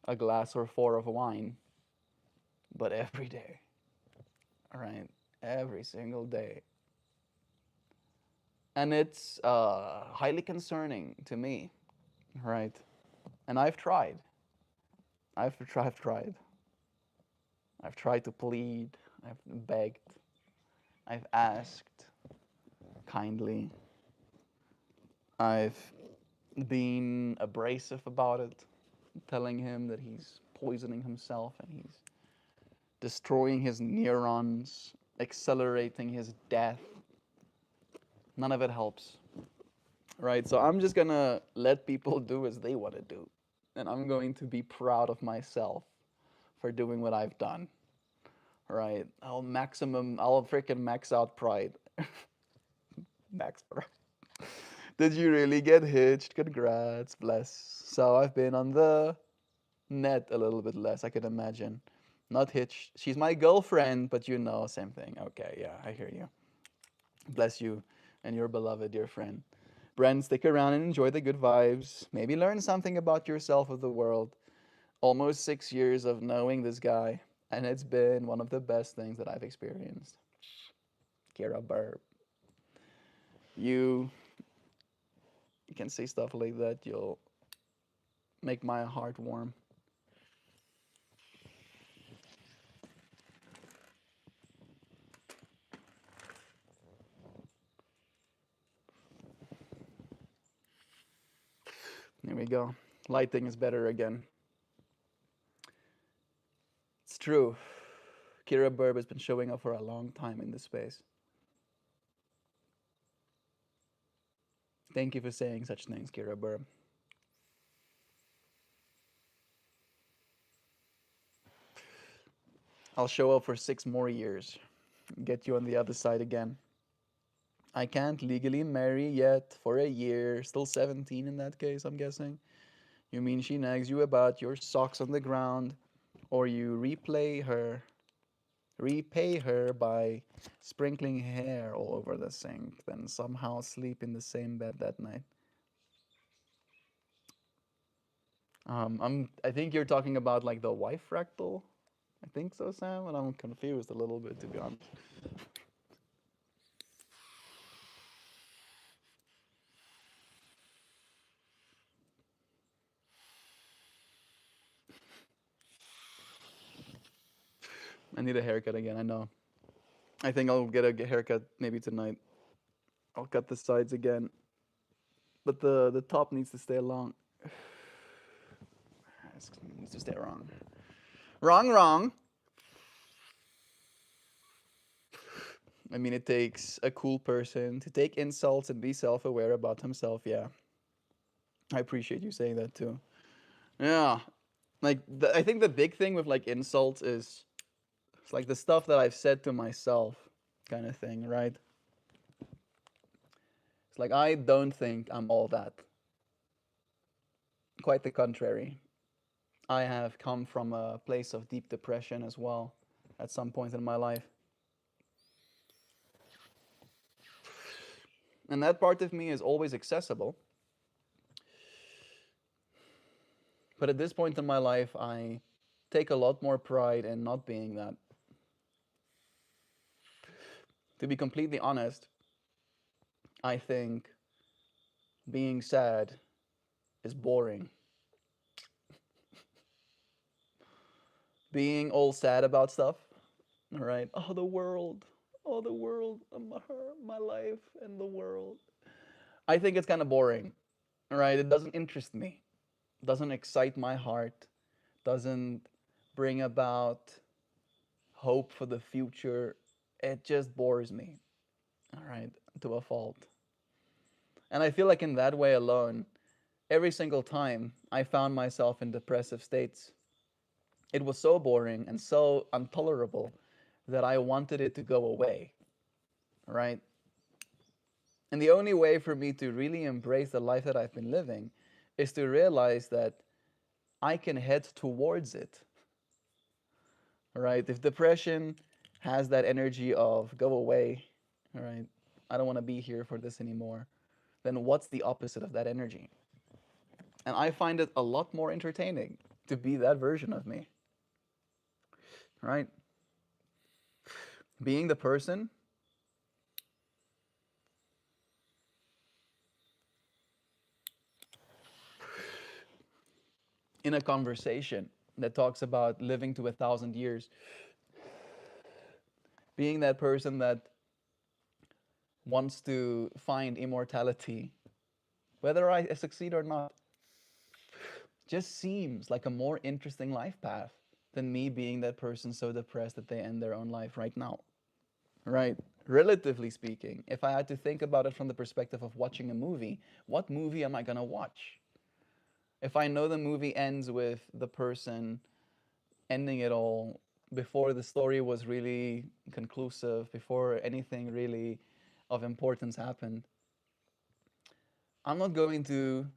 a glass or four of wine, but every day. All right, every single day. And it's highly concerning to me, right? And I've tried. I've tried. I've tried to plead. I've begged. I've asked kindly. I've been abrasive about it, telling him that he's poisoning himself and he's destroying his neurons, accelerating his death. None of it helps. Right? So I'm just gonna let people do as they want to do. And I'm going to be proud of myself for doing what I've done. Right? I'll freaking max out pride. Max pride. Did you really get hitched? Congrats, bless. So I've been on the net a little bit less, I can imagine. Not hitched. She's my girlfriend, but same thing. Okay, yeah, I hear you. Bless you and your beloved dear friend. Brent, stick around and enjoy the good vibes. Maybe learn something about yourself of the world. Almost 6 years of knowing this guy, and it's been one of the best things that I've experienced. Kira Burp. You can say stuff like that, you'll make my heart warm. There we go. Lighting is better again. It's true. Kira Burb has been showing up for a long time in this space. Thank you for saying such things, Kira Burb. I'll show up for 6 more years, get you on the other side again. I can't legally marry yet for a year. Still 17 in that case, I'm guessing. You mean she nags you about your socks on the ground, or you repay her by sprinkling hair all over the sink, then somehow sleep in the same bed that night. I think you're talking about like the wife fractal. I think so, Sam, and I'm confused a little bit, to be honest. I need a haircut again, I know. I think I'll get a haircut maybe tonight. I'll cut the sides again, but the top needs to stay long. It needs to stay wrong. Wrong, wrong. I mean, it takes a cool person to take insults and be self-aware about himself. Yeah, I appreciate you saying that too. Yeah, like I think the big thing with like insults is it's like the stuff that I've said to myself, kind of thing, right? It's like I don't think I'm all that. Quite the contrary. I have come from a place of deep depression as well at some point in my life. And that part of me is always accessible. But at this point in my life, I take a lot more pride in not being that. To be completely honest, I think being sad is boring. Being all sad about stuff, right? Oh, the world, my life, and the world. I think it's kind of boring, right? It doesn't interest me, doesn't excite my heart, doesn't bring about hope for the future. It just bores me, all right, to a fault. And I feel like in that way alone, every single time I found myself in depressive states, it was so boring and so intolerable that I wanted it to go away, right? And the only way for me to really embrace the life that I've been living is to realize that I can head towards it, right? If depression has that energy of go away, all right, I don't want to be here for this anymore, then what's the opposite of that energy? And I find it a lot more entertaining to be that version of me, right? Being the person in a conversation that talks about living to 1,000 years, being that person that wants to find immortality, whether I succeed or not, just seems like a more interesting life path than me being that person so depressed that they end their own life right now. Right? Relatively speaking, if I had to think about it from the perspective of watching a movie, what movie am I going to watch? If I know the movie ends with the person ending it all before the story was really conclusive, before anything really of importance happened, I'm not going to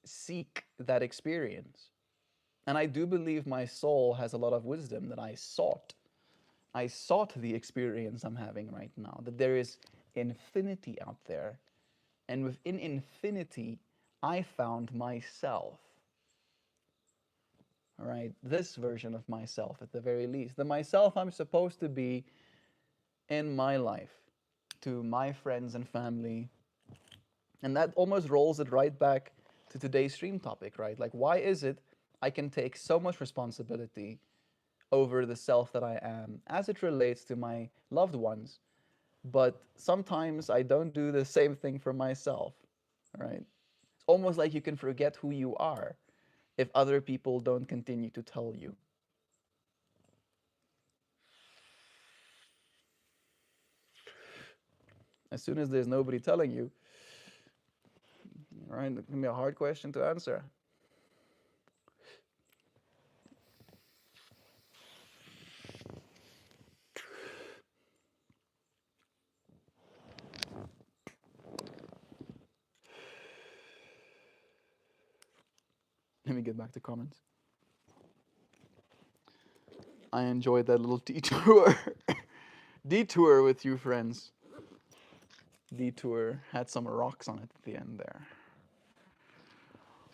seek that experience. And I do believe my soul has a lot of wisdom that I sought. I sought the experience I'm having right now, that there is infinity out there. And within infinity, I found myself. All right, this version of myself at the very least. The myself I'm supposed to be in my life, to my friends and family. And that almost rolls it right back to today's stream topic, right? Like, why is it I can take so much responsibility over the self that I am as it relates to my loved ones, but sometimes I don't do the same thing for myself, right? It's almost like you can forget who you are if other people don't continue to tell you. As soon as there's nobody telling you, right, it can be a hard question to answer. Let me get back to comments. I enjoyed that little detour. Detour with you friends. Detour had some rocks on it at the end there.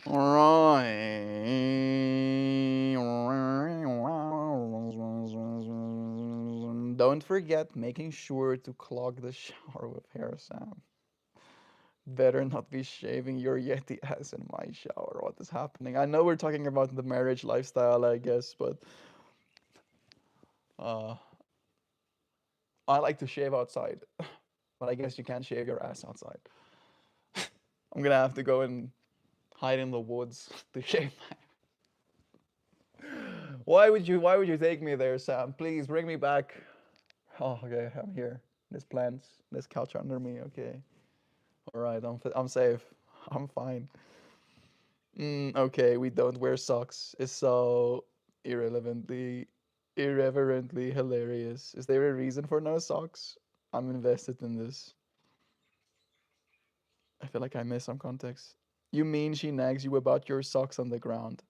Alright. Don't forget making sure to clog the shower with hair, Sam. Better not be shaving your Yeti ass in my shower. What is happening? I know we're talking about the marriage lifestyle, I guess, but uh, I like to shave outside. But I guess you can't shave your ass outside. I'm gonna have to go and hide in the woods to shave my. Why would you take me there, Sam? Please bring me back. Oh, okay, I'm here. There's plants. There's couch under me. Okay. All right, I'm safe. I'm fine. Okay, we don't wear socks. It's so irreverently hilarious. Is there a reason for no socks? I'm invested in this. I feel like I missed some context. You mean she nags you about your socks on the ground?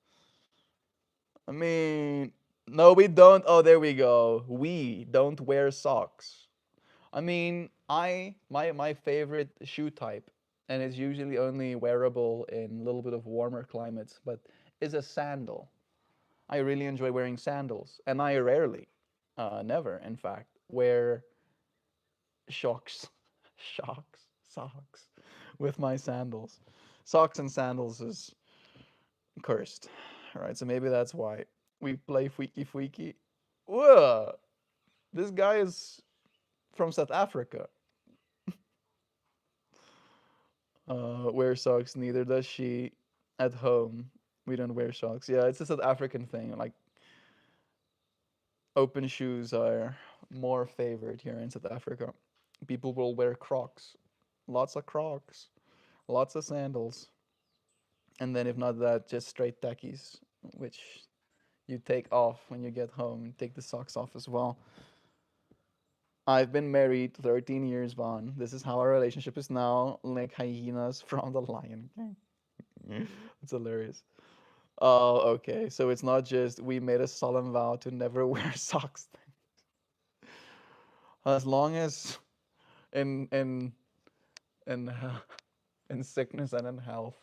I mean, no, we don't. Oh, there we go. We don't wear socks. I mean, my favorite shoe type, and it's usually only wearable in a little bit of warmer climates, but is a sandal. I really enjoy wearing sandals, and I rarely, never, in fact, wear shocks, socks with my sandals. Socks and sandals is cursed. All right, so maybe that's why we play Freaky Freaky. Whoa, this guy is from South Africa. Wear socks, neither does she. At home, we don't wear socks. Yeah, it's a South African thing. Like, open shoes are more favored here in South Africa. People will wear Crocs, lots of Crocs, lots of sandals, and then if not that, just straight tackies, which you take off when you get home. Take the socks off as well. I've been married 13 years, Vaughn. This is how our relationship is now, like hyenas from the Lion King. It's hilarious. Oh, okay. So it's not just we made a solemn vow to never wear socks. As long as in in in sickness and in health,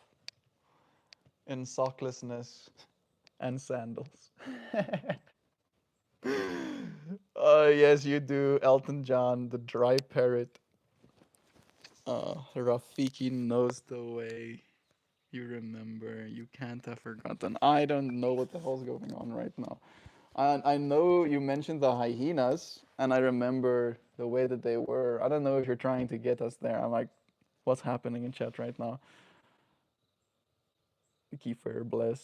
in socklessness and sandals. Oh yes, you do, Elton John, the dry parrot. Rafiki knows the way. You remember. You can't have forgotten. I don't know what the hell's going on right now. I know you mentioned the hyenas, and I remember the way that they were. I don't know if you're trying to get us there. I'm like, what's happening in chat right now? Kiefer, bless.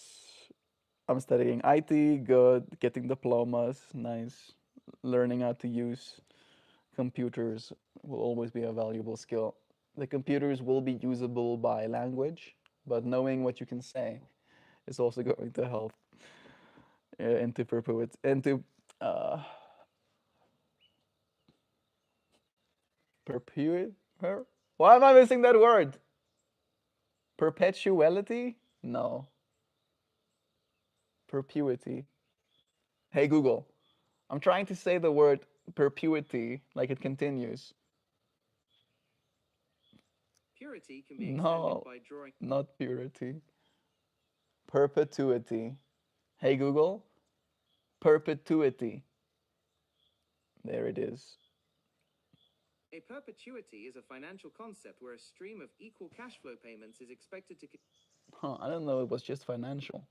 I'm studying IT, good. Getting diplomas, nice. Learning how to use computers will always be a valuable skill. The computers will be usable by language, but knowing what you can say is also going to help into perpetuity, into uh, perpetuate her. Why am I missing that word? Perpetuality? No, perpetuity. Hey Google, I'm trying to say the word perpetuity like it continues. Purity can be extended No, by drawing. not purity. Perpetuity. Hey Google, perpetuity. There it is. A perpetuity is a financial concept where a stream of equal cash flow payments is expected to. Huh, I don't know, it was just financial.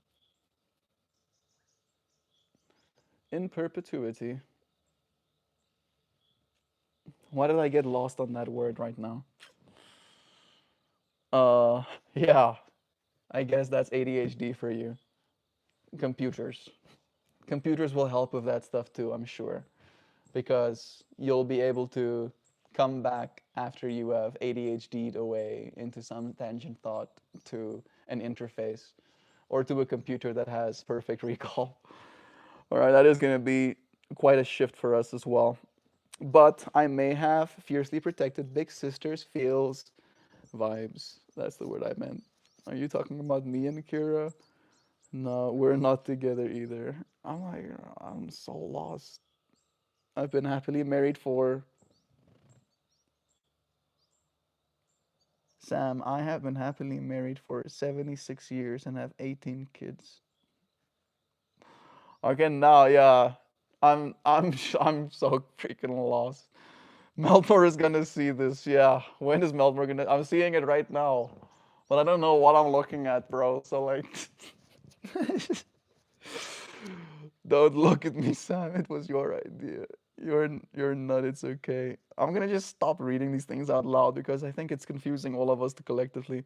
In perpetuity. Why did I get lost on that word right now? Uh, yeah, I guess that's ADHD for you. Computers. Computers will help with that stuff too, I'm sure, because you'll be able to come back after you have ADHD'd away into some tangent thought to an interface or to a computer that has perfect recall. All right, that is going to be quite a shift for us as well. But I may have fiercely protected big sisters feels vibes. That's the word I meant. Are you talking about me and Kira? No, we're not together either. I'm like, I'm so lost. I've been happily married for Sam. I have been happily married for 76 years and have 18 kids. Okay, now, yeah, I'm so freaking lost. Meltmore is gonna see this. Yeah, when is Meltmore gonna? I'm seeing it right now, but I don't know what I'm looking at, bro. So like, don't look at me, Sam. It was your idea. You're not. It's okay. I'm gonna just stop reading these things out loud because I think it's confusing all of us to collectively.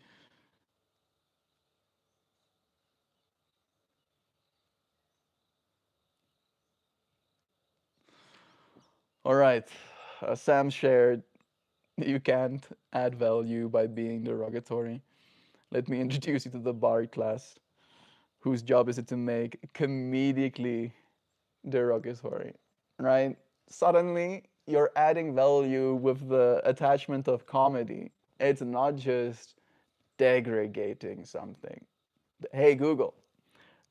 All right. Sam shared you can't add value by being derogatory. Let me introduce you to the bar class, whose job is it to make comedically derogatory, right? Suddenly, you're adding value with the attachment of comedy. It's not just degrading something. Hey, Google,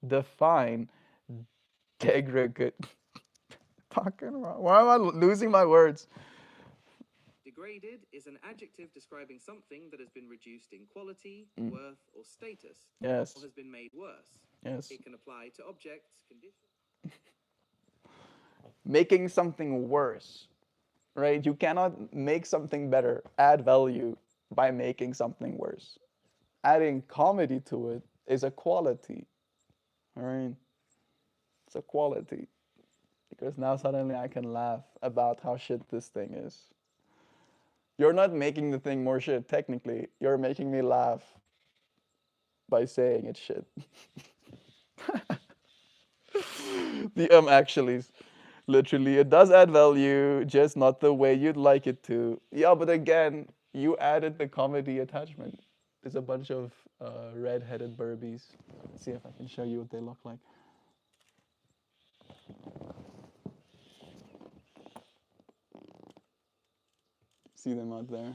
define degrade. Fucking wrong. Why am I losing my words? Degraded is an adjective describing something that has been reduced in quality, Mm. worth, or status, Yes. or has been made worse. Yes. It can apply to objects, conditions. Making something worse, right? You cannot make something better, add value by making something worse. Adding comedy to it is a quality, all right? It's a quality because now suddenly I can laugh about how shit this thing is. You're not making the thing more shit, technically. You're making me laugh by saying it's shit. The actually, literally, it does add value, just not the way you'd like it to. Yeah, but again, you added the comedy attachment. There's a bunch of red-headed burbies. Let's see if I can show you what they look like. See them out there.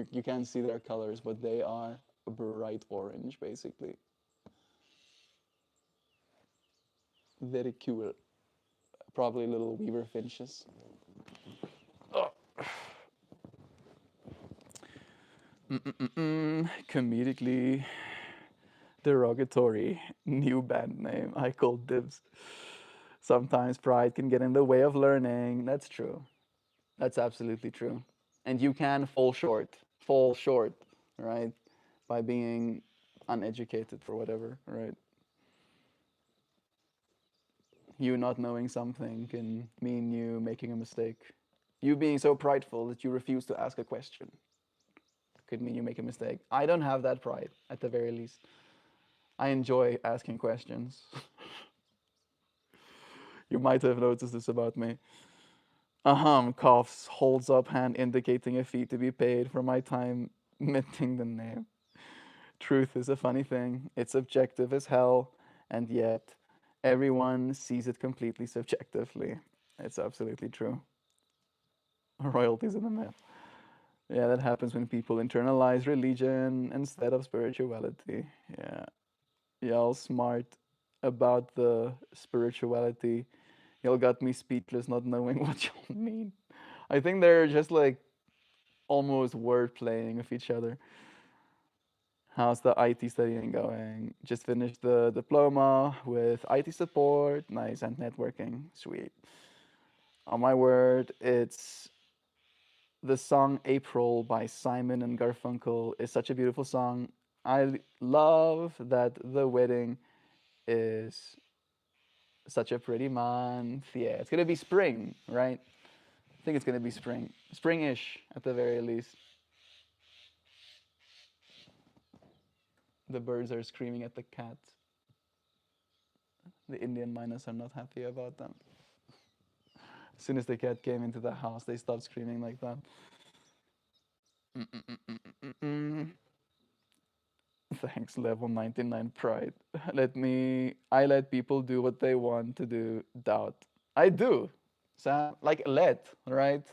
You can't see their colors, but they are bright orange, basically. Very cool. Probably little weaver finches. Oh. Comedically derogatory new band name. I call dibs. Sometimes pride can get in the way of learning. That's true. That's absolutely true. And you can fall short, right? By being uneducated for whatever, right? You not knowing something can mean you making a mistake. You being so prideful that you refuse to ask a question could mean you make a mistake. I don't have that pride, at the very least. I enjoy asking questions. You might have noticed this about me. Coughs, holds up hand indicating a fee to be paid for my time minting the name. Truth is a funny thing. It's subjective as hell, and yet everyone sees it completely subjectively. It's absolutely true. Royalties in the mail. Yeah, that happens when people internalize religion instead of spirituality. Yeah. Y'all smart about the spirituality. Y'all got me speechless not knowing what y'all mean. I think they're just like almost word playing with each other. How's the IT studying going? Just finished the diploma with IT support, nice, and networking, sweet. On my word, it's the song April by Simon and Garfunkel is such a beautiful song. I love that the wedding is such a pretty month. Yeah, it's gonna be spring, right? I think it's gonna be spring, spring-ish at the very least. The birds are screaming at the cat. The Indian miners are not happy about them. As soon as the cat came into the house, they stopped screaming like that. Mm-mm-mm-mm-mm. Thanks, level 99 pride. I let people do what they want to do, doubt. I do, Sam. Like, right?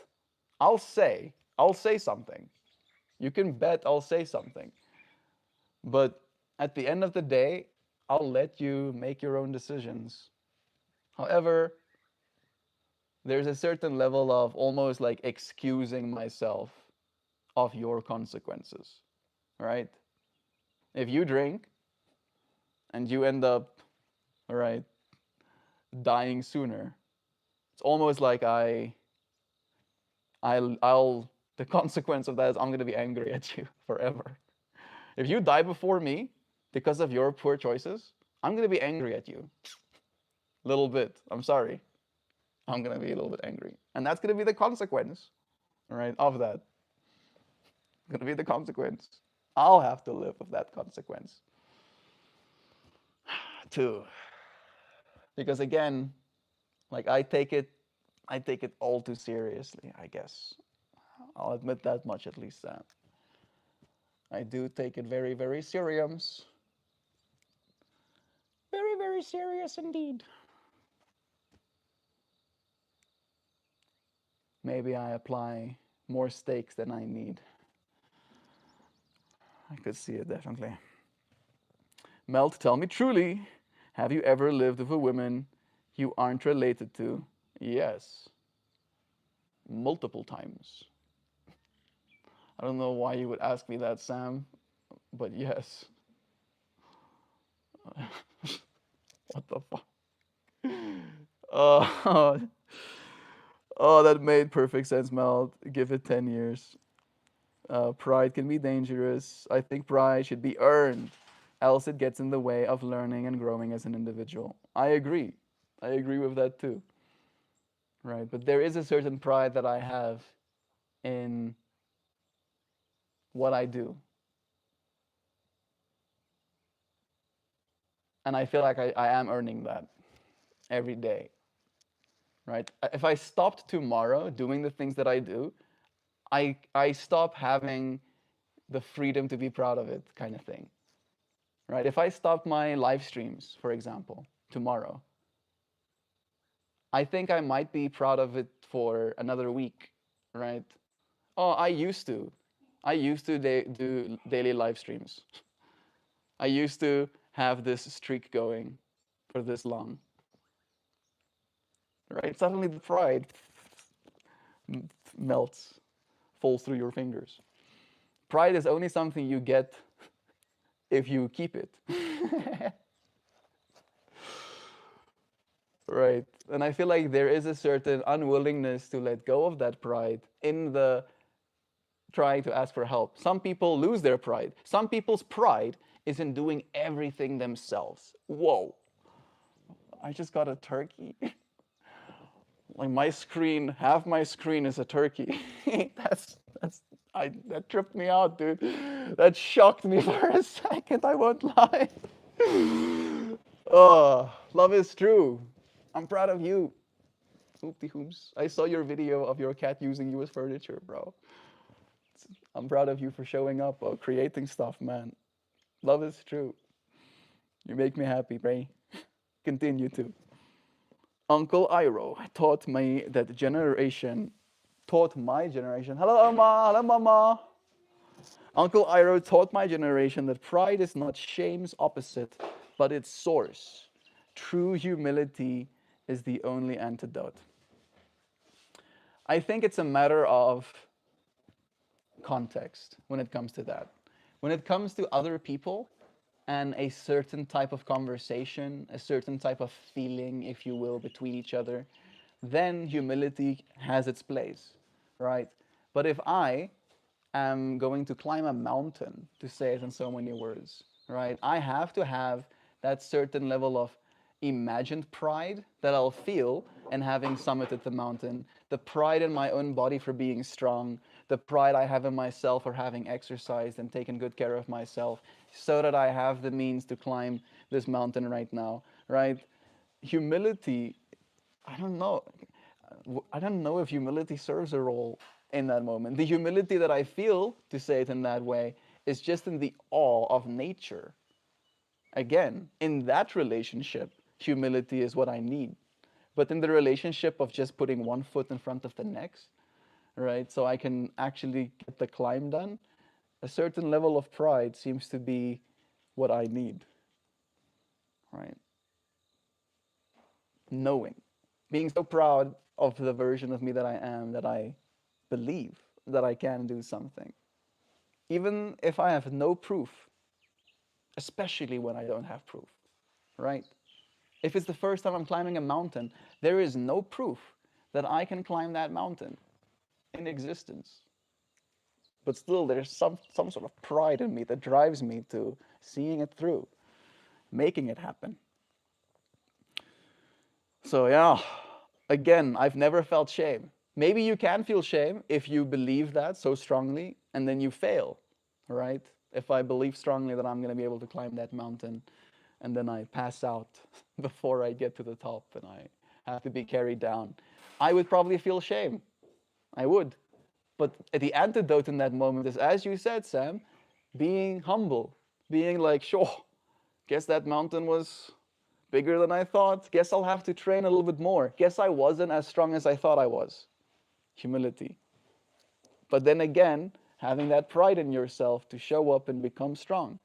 I'll say something. You can bet I'll say something. But At the end of the day, I'll let you make your own decisions. However, there's a certain level of almost like excusing myself of your consequences, right? If you drink and you end up, right, dying sooner, it's almost like I'll the consequence of that is I'm gonna be angry at you forever. If you die before me because of your poor choices, I'm gonna be angry at you. A little bit. I'm sorry. I'm gonna be a little bit angry. And that's gonna be the consequence, right, of that. Gonna be the consequence. I'll have to live with that consequence too. Because again, like I take it all too seriously, I guess. I'll admit that much at least that. I do take it very, very serious. Very, very serious indeed. Maybe I apply more stakes than I need. I could see it definitely. Melt, tell me truly, have you ever lived with a woman you aren't related to? Yes, multiple times. I don't know why you would ask me that, Sam, but yes. What the fuck? Oh, oh, that made perfect sense, Mel. Give it 10 years. Pride can be dangerous. I think pride should be earned, else it gets in the way of learning and growing as an individual. I agree. I agree with that too. Right? But there is a certain pride that I have in what I do. And I feel like I am earning that every day. Right? If I stopped tomorrow doing the things that I do, I stop having the freedom to be proud of it, kind of thing. Right? If I stopped my live streams, for example, tomorrow, I think I might be proud of it for another week, right? Oh, I used to do daily live streams. I used to have this streak going for this long, right? Suddenly the pride melts, falls through your fingers. Pride is only something you get if you keep it. Right. And I feel like there is a certain unwillingness to let go of that pride in the trying to ask for help. Some people lose their pride. Some people's pride is in doing everything themselves. Whoa. I just got a turkey. Like my screen, half my screen is a turkey. That tripped me out, dude. That shocked me for a second, I won't lie. Oh, love is true. I'm proud of you. Hoopty hoops. I saw your video of your cat using you as furniture, bro. I'm proud of you for showing up or creating stuff, man. Love is true. You make me happy, Ray. Continue to. Uncle Iro taught me that generation, taught my generation. Hello, Oma. Hello, Mama. Uncle Iro taught my generation that pride is not shame's opposite, but its source. True humility is the only antidote. I think it's a matter of context when it comes to that. When it comes to other people and a certain type of conversation, a certain type of feeling, if you will, between each other, then humility has its place, right? But if I am going to climb a mountain, to say it in so many words, right? I have to have that certain level of imagined pride that I'll feel in having summited the mountain, the pride in my own body for being strong, the pride I have in myself for having exercised and taken good care of myself, so that I have the means to climb this mountain right now, right? Humility, I don't know. I don't know if humility serves a role in that moment. The humility that I feel, to say it in that way, is just in the awe of nature. Again, in that relationship, humility is what I need. But in the relationship of just putting one foot in front of the next, right, so I can actually get the climb done, a certain level of pride seems to be what I need, right? Knowing, being so proud of the version of me that I am, that I believe that I can do something. Even if I have no proof, especially when I don't have proof, right? If it's the first time I'm climbing a mountain, there is no proof that I can climb that mountain in existence. But still, there's some sort of pride in me that drives me to seeing it through, making it happen. So yeah, again, I've never felt shame. Maybe you can feel shame if you believe that so strongly and then you fail, right? If I believe strongly that I'm going to be able to climb that mountain and then I pass out before I get to the top and I have to be carried down, I would probably feel shame. I would. But the antidote in that moment is, as you said, Sam, being humble, being like, sure, guess that mountain was bigger than I thought. Guess I'll have to train a little bit more. Guess I wasn't as strong as I thought I was. Humility. But then again, having that pride in yourself to show up and become strong.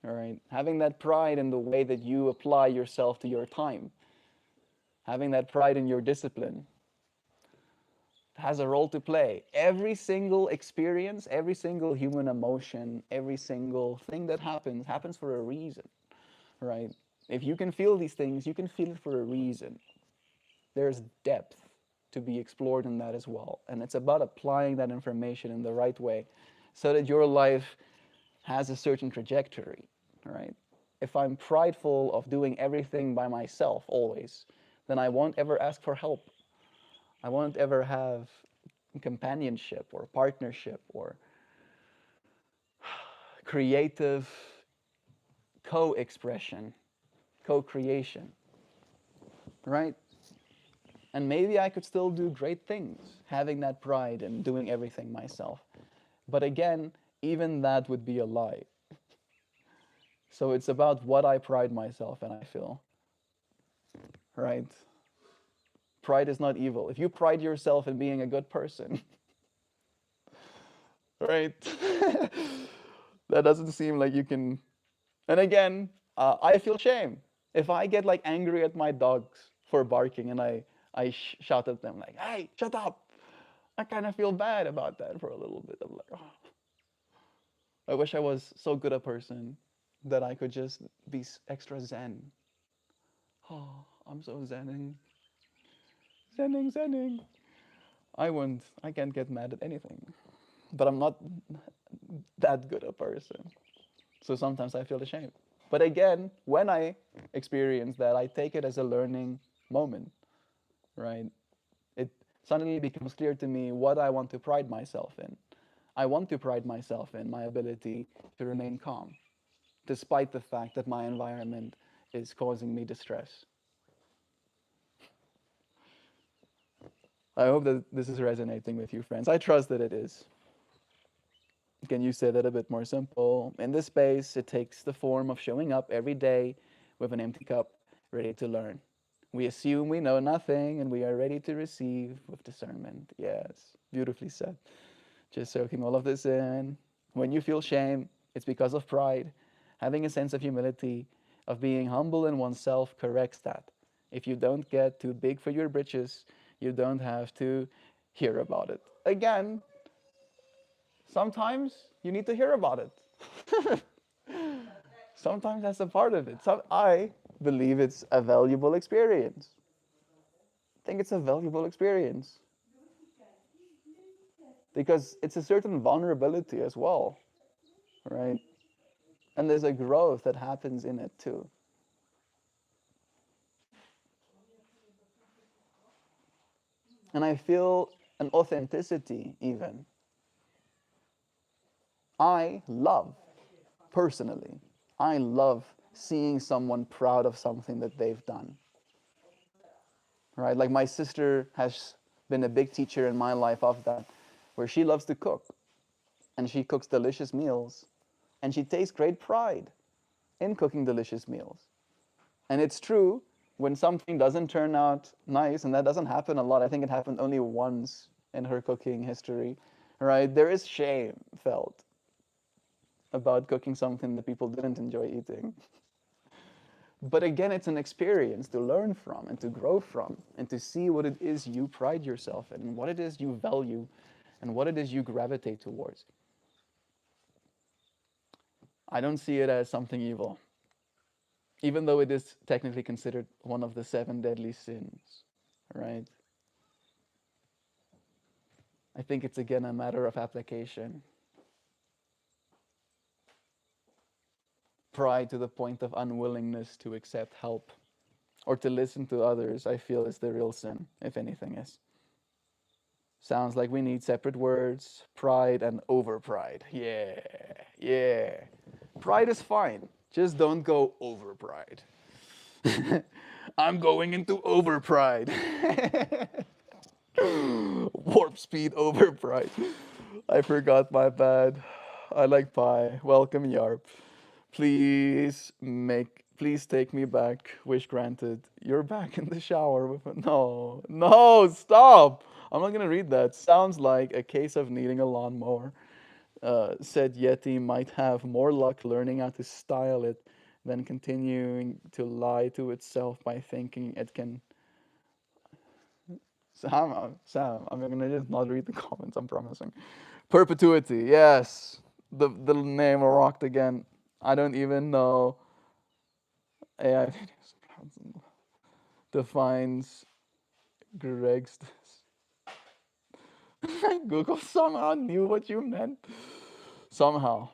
All right? Having that pride in the way that you apply yourself to your time. Having that pride in your discipline has a role to play. Every single experience, every single human emotion, every single thing that happens for a reason, right? If you can feel these things, you can feel it for a reason. There's depth to be explored in that as well. And it's about applying that information in the right way so that your life has a certain trajectory, right? If I'm prideful of doing everything by myself always, then I won't ever ask for help. I won't ever have companionship or partnership or creative co-expression, co-creation, right? And maybe I could still do great things, having that pride and doing everything myself. But again, even that would be a lie. So it's about what I pride myself in, I feel, right? Pride is not evil. If you pride yourself in being a good person, right? That doesn't seem like you can. And again, I feel shame. If I get like angry at my dogs for barking and I shout at them like, hey, shut up. I kind of feel bad about that for a little bit. I'm like, oh, I wish I was so good a person that I could just be extra zen. Oh, I'm so zenning. Zenning. I can't get mad at anything. But I'm not that good a person. So sometimes I feel ashamed. But again, when I experience that, I take it as a learning moment, right? It suddenly becomes clear to me what I want to pride myself in. I want to pride myself in my ability to remain calm, despite the fact that my environment is causing me distress. I hope that this is resonating with you, friends. I trust that it is. Can you say that a bit more simple? In this space, it takes the form of showing up every day with an empty cup, ready to learn. We assume we know nothing and we are ready to receive with discernment. Yes, beautifully said. Just soaking all of this in. When you feel shame, it's because of pride. Having a sense of humility, of being humble in oneself, corrects that. If you don't get too big for your britches, you don't have to hear about it. Again, sometimes you need to hear about it. Sometimes that's a part of it. So I believe it's a valuable experience. I think it's a valuable experience. Because it's a certain vulnerability as well, right? And there's a growth that happens in it too. And I feel an authenticity even. I love, personally, I love seeing someone proud of something that they've done. Right? Like my sister has been a big teacher in my life of that, where she loves to cook. And she cooks delicious meals. And she takes great pride in cooking delicious meals. And it's true, when something doesn't turn out nice, and that doesn't happen a lot, I think it happened only once in her cooking history, right? There is shame felt. about cooking something that people didn't enjoy eating. But again, it's an experience to learn from and to grow from and to see what it is you pride yourself in and what it is you value and what it is you gravitate towards. I don't see it as something evil, even though it is technically considered one of the seven deadly sins, right? I think it's again a matter of application. Pride to the point of unwillingness to accept help or to listen to others, I feel, is the real sin, if anything is. Sounds like we need separate words, pride and over pride. Yeah, yeah. Pride is fine. Just don't go over pride. I'm going into over pride. Warp speed over pride. I forgot, my bad. I like pie. Welcome, Yarp. Please take me back. Wish granted. You're back in the shower with no, no, stop. I'm not gonna read that. Sounds like a case of needing a lawnmower. Said Yeti might have more luck learning how to style it than continuing to lie to itself by thinking it can. Sam, I'm gonna just not read the comments. I'm promising. Perpetuity, yes. The name rocked again. I don't even know. AI defines Greg's. Google somehow knew what you meant. Somehow,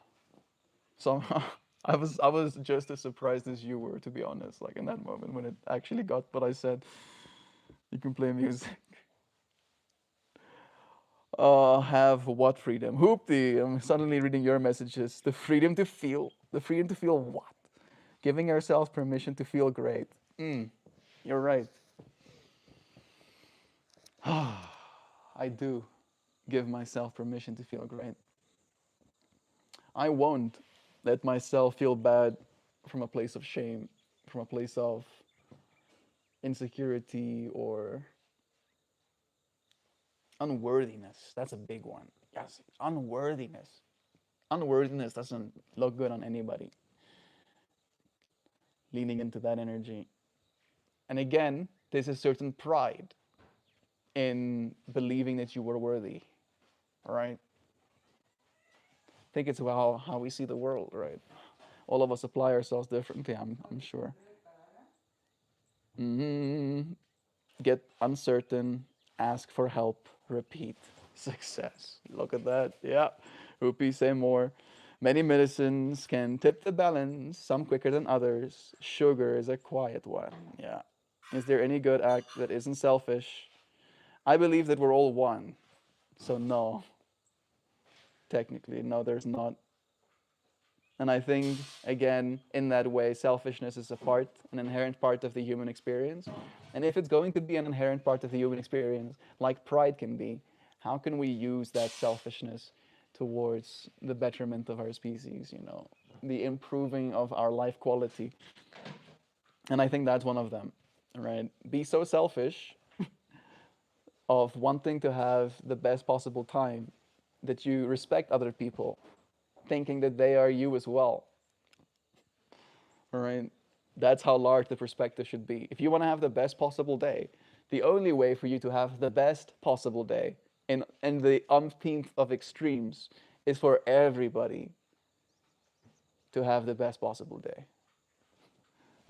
somehow. I was just as surprised as you were, to be honest. Like in that moment when it actually got what I said. You can play music. Have what freedom? Hoopty, I'm suddenly reading your messages. The freedom to feel. The freedom to feel what? Giving ourselves permission to feel great. You're right. I do give myself permission to feel great. I won't let myself feel bad from a place of shame, from a place of insecurity or unworthiness. That's a big one. Yes, unworthiness. Unworthiness doesn't look good on anybody. Leaning into that energy. And again, there's a certain pride in believing that you were worthy, right? I think it's how we see the world, right? All of us apply ourselves differently, I'm sure. Mm-hmm. Get uncertain, ask for help, repeat. Success. Look at that. Yeah. Rupi, say more. Many medicines can tip the balance, some quicker than others. Sugar is a quiet one. Yeah. Is there any good act that isn't selfish? I believe that we're all one. So, no. Technically, no, there's not. And I think, again, in that way, selfishness is an inherent part of the human experience. And if it's going to be an inherent part of the human experience, like pride can be, how can we use that selfishness towards the betterment of our species, the improving of our life quality? And I think that's one of them, right? Be so selfish of wanting to have the best possible time that you respect other people, thinking that they are you as well. All right? That's how large the perspective should be. If you want to have the best possible day, the only way for you to have the best possible day in the umpteenth of extremes is for everybody to have the best possible day.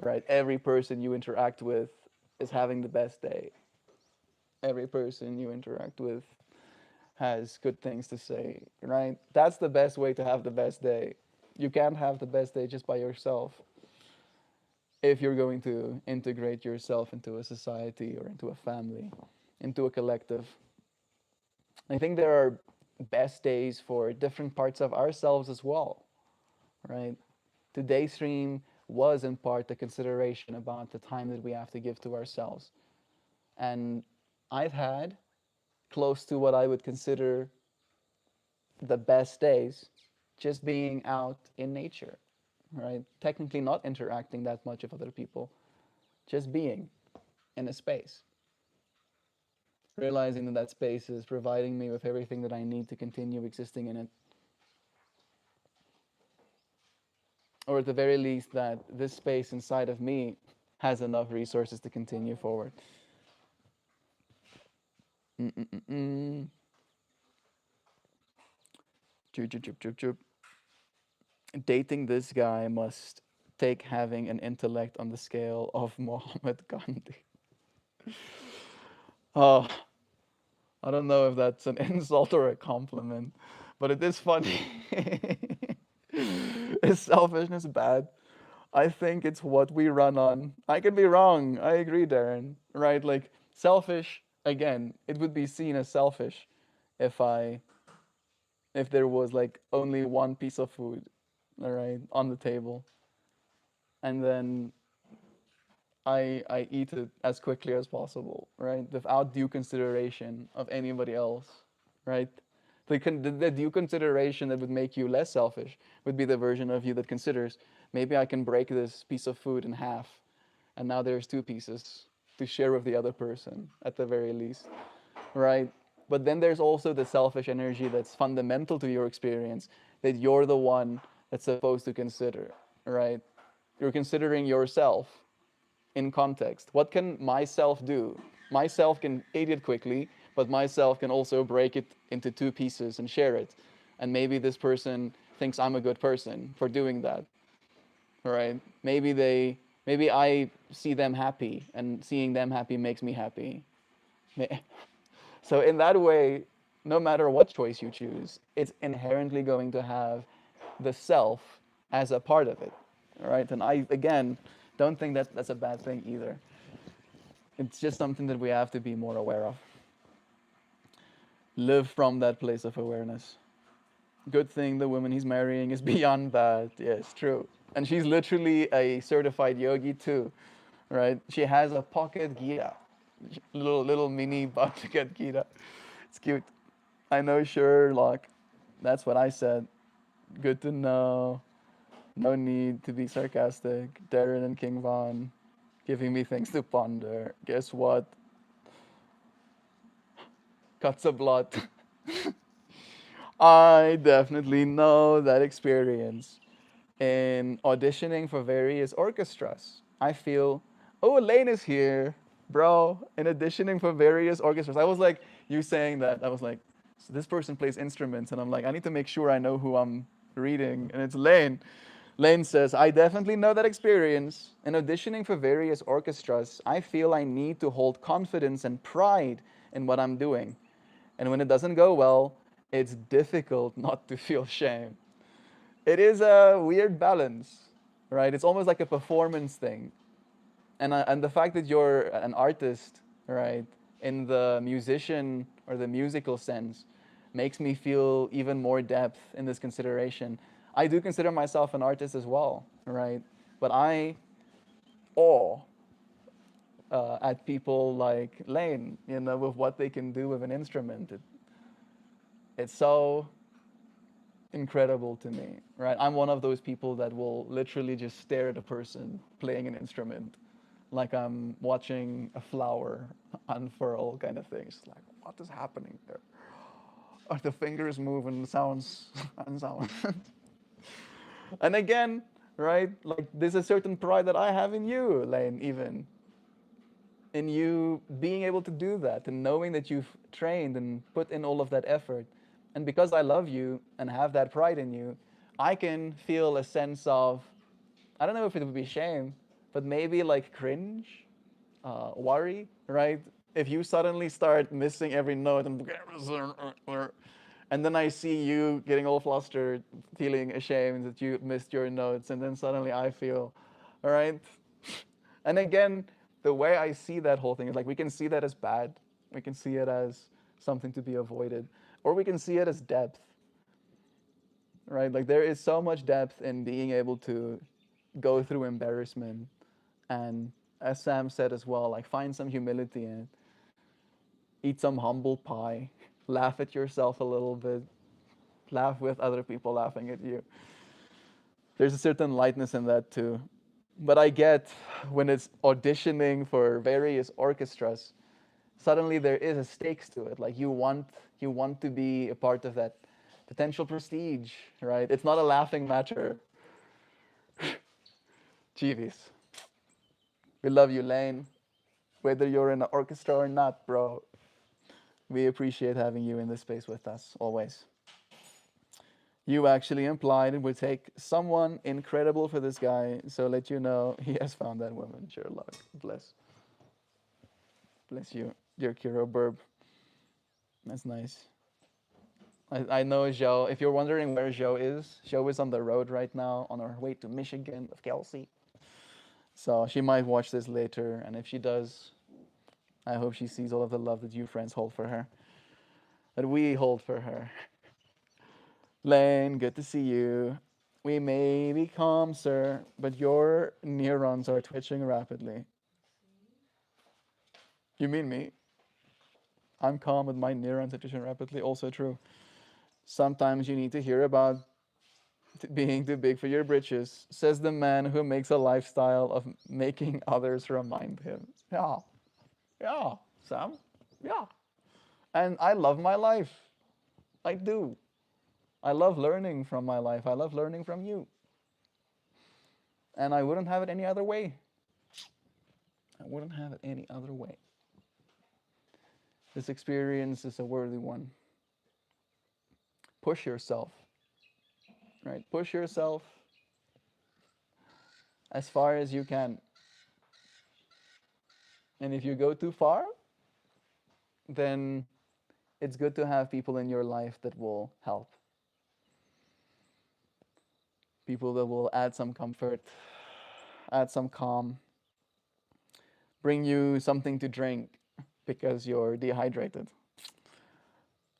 Right? Every person you interact with is having the best day. Every person you interact with has good things to say, right? That's the best way to have the best day. You can't have the best day just by yourself if you're going to integrate yourself into a society or into a family, into a collective. I think there are best days for different parts of ourselves as well, right? Today's stream was in part a consideration about the time that we have to give to ourselves. And I've had close to what I would consider the best days just being out in nature, right? Technically not interacting that much with other people, just being in a space. Realizing that that space is providing me with everything that I need to continue existing in it. or at the very least that this space inside of me has enough resources to continue forward. Mm-mm-mm-mm. Chup, chup, chup, chup, chup. Dating this guy must take having an intellect on the scale of Muhammad Gandhi. Oh, I don't know if that's an insult or a compliment, but it is funny. Is selfishness bad? I think it's what we run on. I could be wrong. I agree, Darren. Right? Like selfish, again, it would be seen as selfish if I if there was like only one piece of food, all right, on the table, and then I eat it as quickly as possible, right, without due consideration of anybody else, right? The due consideration that would make you less selfish would be the version of you that considers maybe I can break this piece of food in half, and now there's two pieces to share with the other person at the very least, right? But then there's also the selfish energy that's fundamental to your experience that you're the one that's supposed to consider, right? You're considering yourself in context. What can myself do? Myself can eat it quickly, but myself can also break it into two pieces and share it. And maybe this person thinks I'm a good person for doing that, right? Maybe I see them happy, and seeing them happy makes me happy. So in that way, no matter what choice you choose, it's inherently going to have the self as a part of it, right? And I again don't think that that's a bad thing either. It's just something that we have to be more aware of. Live from that place of awareness. Good thing the woman he's marrying is beyond that. Yes, true. And she's literally a certified yogi too, right? She has a pocket Gita, little mini pocket Gita. It's cute. I know Sherlock. That's what I said. Good to know. No need to be sarcastic. Darren and King Von giving me things to ponder. Guess what? Cuts a blot. I definitely know that experience. In auditioning for various orchestras, I feel, oh, Elaine is here, bro. In auditioning for various orchestras, I was like, you saying that, I was like, so this person plays instruments, and I'm like, I need to make sure I know who I'm reading, and it's Lane. Lane says, I definitely know that experience. In auditioning for various orchestras, I feel I need to hold confidence and pride in what I'm doing. And when it doesn't go well, it's difficult not to feel shame. It is a weird balance, right? It's almost like a performance thing. And the fact that you're an artist, right, in the musician or the musical sense, makes me feel even more depth in this consideration. I do consider myself an artist as well, right? But I awe at people like Lane, with what they can do with an instrument. It's so incredible to me, right? I'm one of those people that will literally just stare at a person playing an instrument like I'm watching a flower unfurl kind of thing. It's like, what is happening there? Are the fingers moving sounds and sounds? And again, right? Like there's a certain pride that I have in you, Lane, even in you being able to do that and knowing that you've trained and put in all of that effort. And because I love you and have that pride in you, I can feel a sense of, I don't know if it would be shame, but maybe like cringe, worry, right? If you suddenly start missing every note and then I see you getting all flustered, feeling ashamed that you missed your notes, and then suddenly I feel, all right. And again, the way I see that whole thing is like we can see that as bad, we can see it as something to be avoided, or we can see it as depth, right? Like there is so much depth in being able to go through embarrassment, and as Sam said as well, like find some humility in it, eat some humble pie, laugh at yourself a little bit, laugh with other people laughing at you. There's a certain lightness in that too. But I get when it's auditioning for various orchestras, suddenly there is a stakes to it. Like you want to be a part of that potential prestige, right? It's not a laughing matter. Chivis. We love you, Lane. Whether you're in an orchestra or not, bro. We appreciate having you in this space with us, always. You actually implied it would take someone incredible for this guy, so let you know he has found that woman. Sherlock. Bless. Bless you. Dear Kiro Burb. That's nice. I know Joe. If you're wondering where Joe is on the road right now on her way to Michigan with Kelsey. So she might watch this later, and if she does, I hope she sees all of the love that you friends hold for her, that we hold for her. Lane, good to see you. We may be calm, sir, but your neurons are twitching rapidly. You mean me? I'm calm, but my neurons are twitching rapidly. Also true. Sometimes you need to hear about being too big for your britches, says the man who makes a lifestyle of making others remind him. Yeah, yeah, Sam, yeah. And I love my life. I do. I love learning from my life. I love learning from you. And I wouldn't have it any other way. I wouldn't have it any other way. This experience is a worthy one. Push yourself, right? Push yourself as far as you can. And if you go too far, then it's good to have people in your life that will help. People that will add some comfort, add some calm, bring you something to drink because you're dehydrated.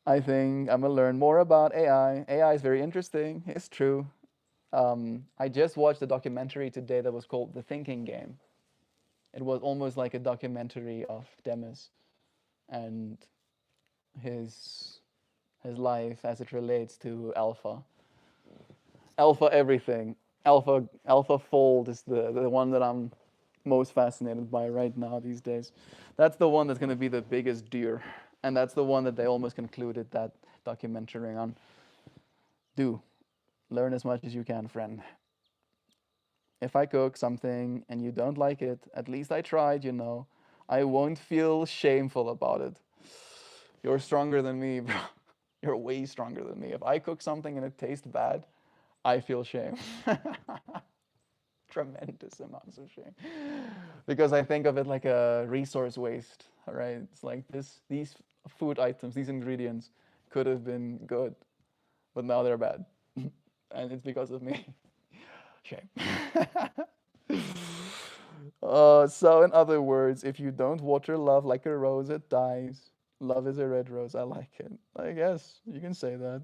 I think I'm gonna learn more about AI. AI is very interesting, it's true. I just watched a documentary today that was called The Thinking Game. It was almost like a documentary of Demis and his his life as it relates to alpha. Alpha everything. Alpha Fold is the one that I'm most fascinated by right now these days. That's the one that's going to be the biggest deer, and that's the one that they almost concluded that documentary on. Do learn as much as you can, friend. If I cook something and you don't like it, at least I tried, you know. I won't feel shameful about it. You're stronger than me, bro. You're way stronger than me. If I cook something and it tastes bad, I feel shame. Tremendous amounts of shame. Because I think of it like a resource waste, right? It's like these food items, these ingredients could have been good, but now they're bad. And it's because of me. Shame. So in other words, if you don't water love like a rose, it dies. Love is a red rose. I like it. I guess you can say that.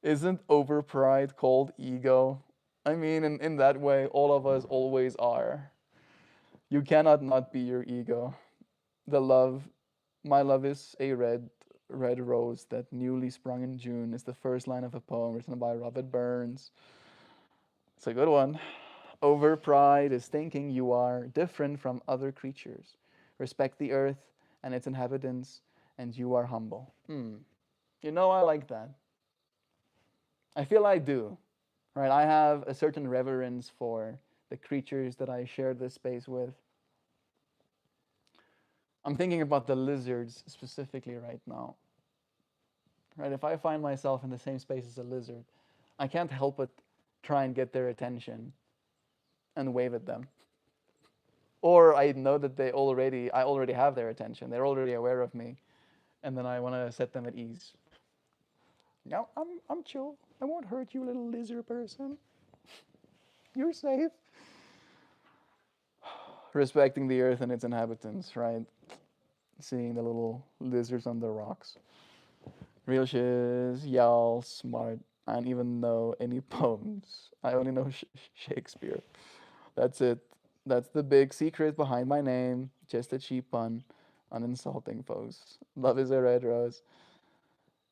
Isn't overpride called ego? I mean, in that way, all of us always are. You cannot not be your ego. The love, my love is a red rose that newly sprung in June is the first line of a poem written by Robert Burns. It's a good one. Overpride is thinking you are different from other creatures. Respect the earth and its inhabitants, and you are humble. You know, I like that. I feel I do. Right? I have a certain reverence for the creatures that I share this space with. I'm thinking about the lizards specifically right now. Right? If I find myself in the same space as a lizard, I can't help but try and get their attention and wave at them. Or I know that I already have their attention. They're already aware of me, and then I want to set them at ease. No, I'm chill. I won't hurt you, little lizard person. You're safe. Respecting the earth and its inhabitants, right? Seeing the little lizards on the rocks. Real shiz, y'all, smart. I don't even know any poems. I only know Shakespeare. That's it. That's the big secret behind my name. Just a cheap pun on insulting foes. Love is a red rose.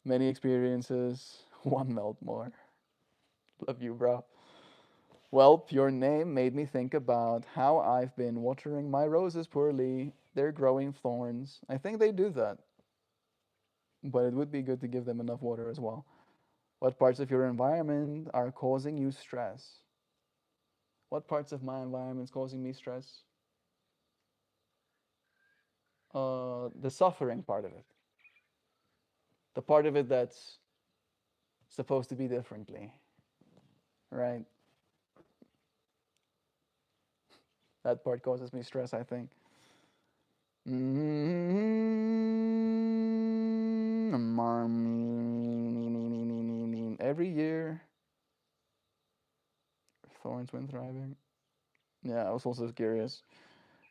Many experiences, one MeltMore. Love you, bro. Well, your name made me think about how I've been watering my roses poorly. They're growing thorns. I think they do that. But it would be good to give them enough water as well. What parts of your environment are causing you stress? What parts of my environment is causing me stress? The suffering part of it. The part of it that's supposed to be differently, right? That part causes me stress, I think. Every year, thorns when thriving. Yeah, I was also curious.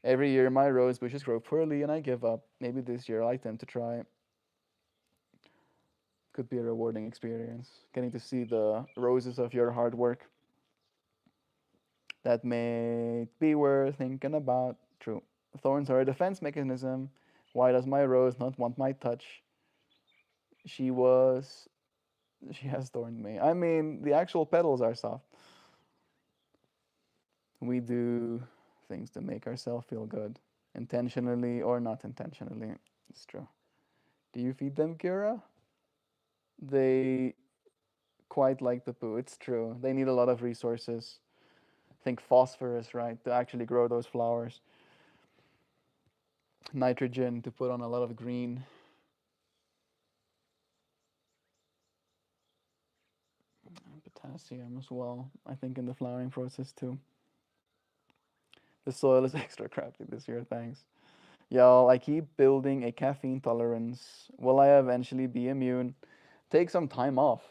Every year, my rose bushes grow poorly and I give up. Maybe this year I attempt to try. Could be a rewarding experience. Getting to see the roses of your hard work. That may be worth thinking about. True. Thorns are a defense mechanism. Why does my rose not want my touch? She was. She has thorned me. I mean, the actual petals are soft. We do things to make ourselves feel good, intentionally or not intentionally. It's true. Do you feed them, Kira? They quite like the poo. It's true. They need a lot of resources. Think phosphorus, right, to actually grow those flowers. Nitrogen to put on a lot of green. And potassium as well, I think, in the flowering process too. The soil is extra crappy this year, thanks. Y'all, I keep building a caffeine tolerance. Will I eventually be immune? Take some time off.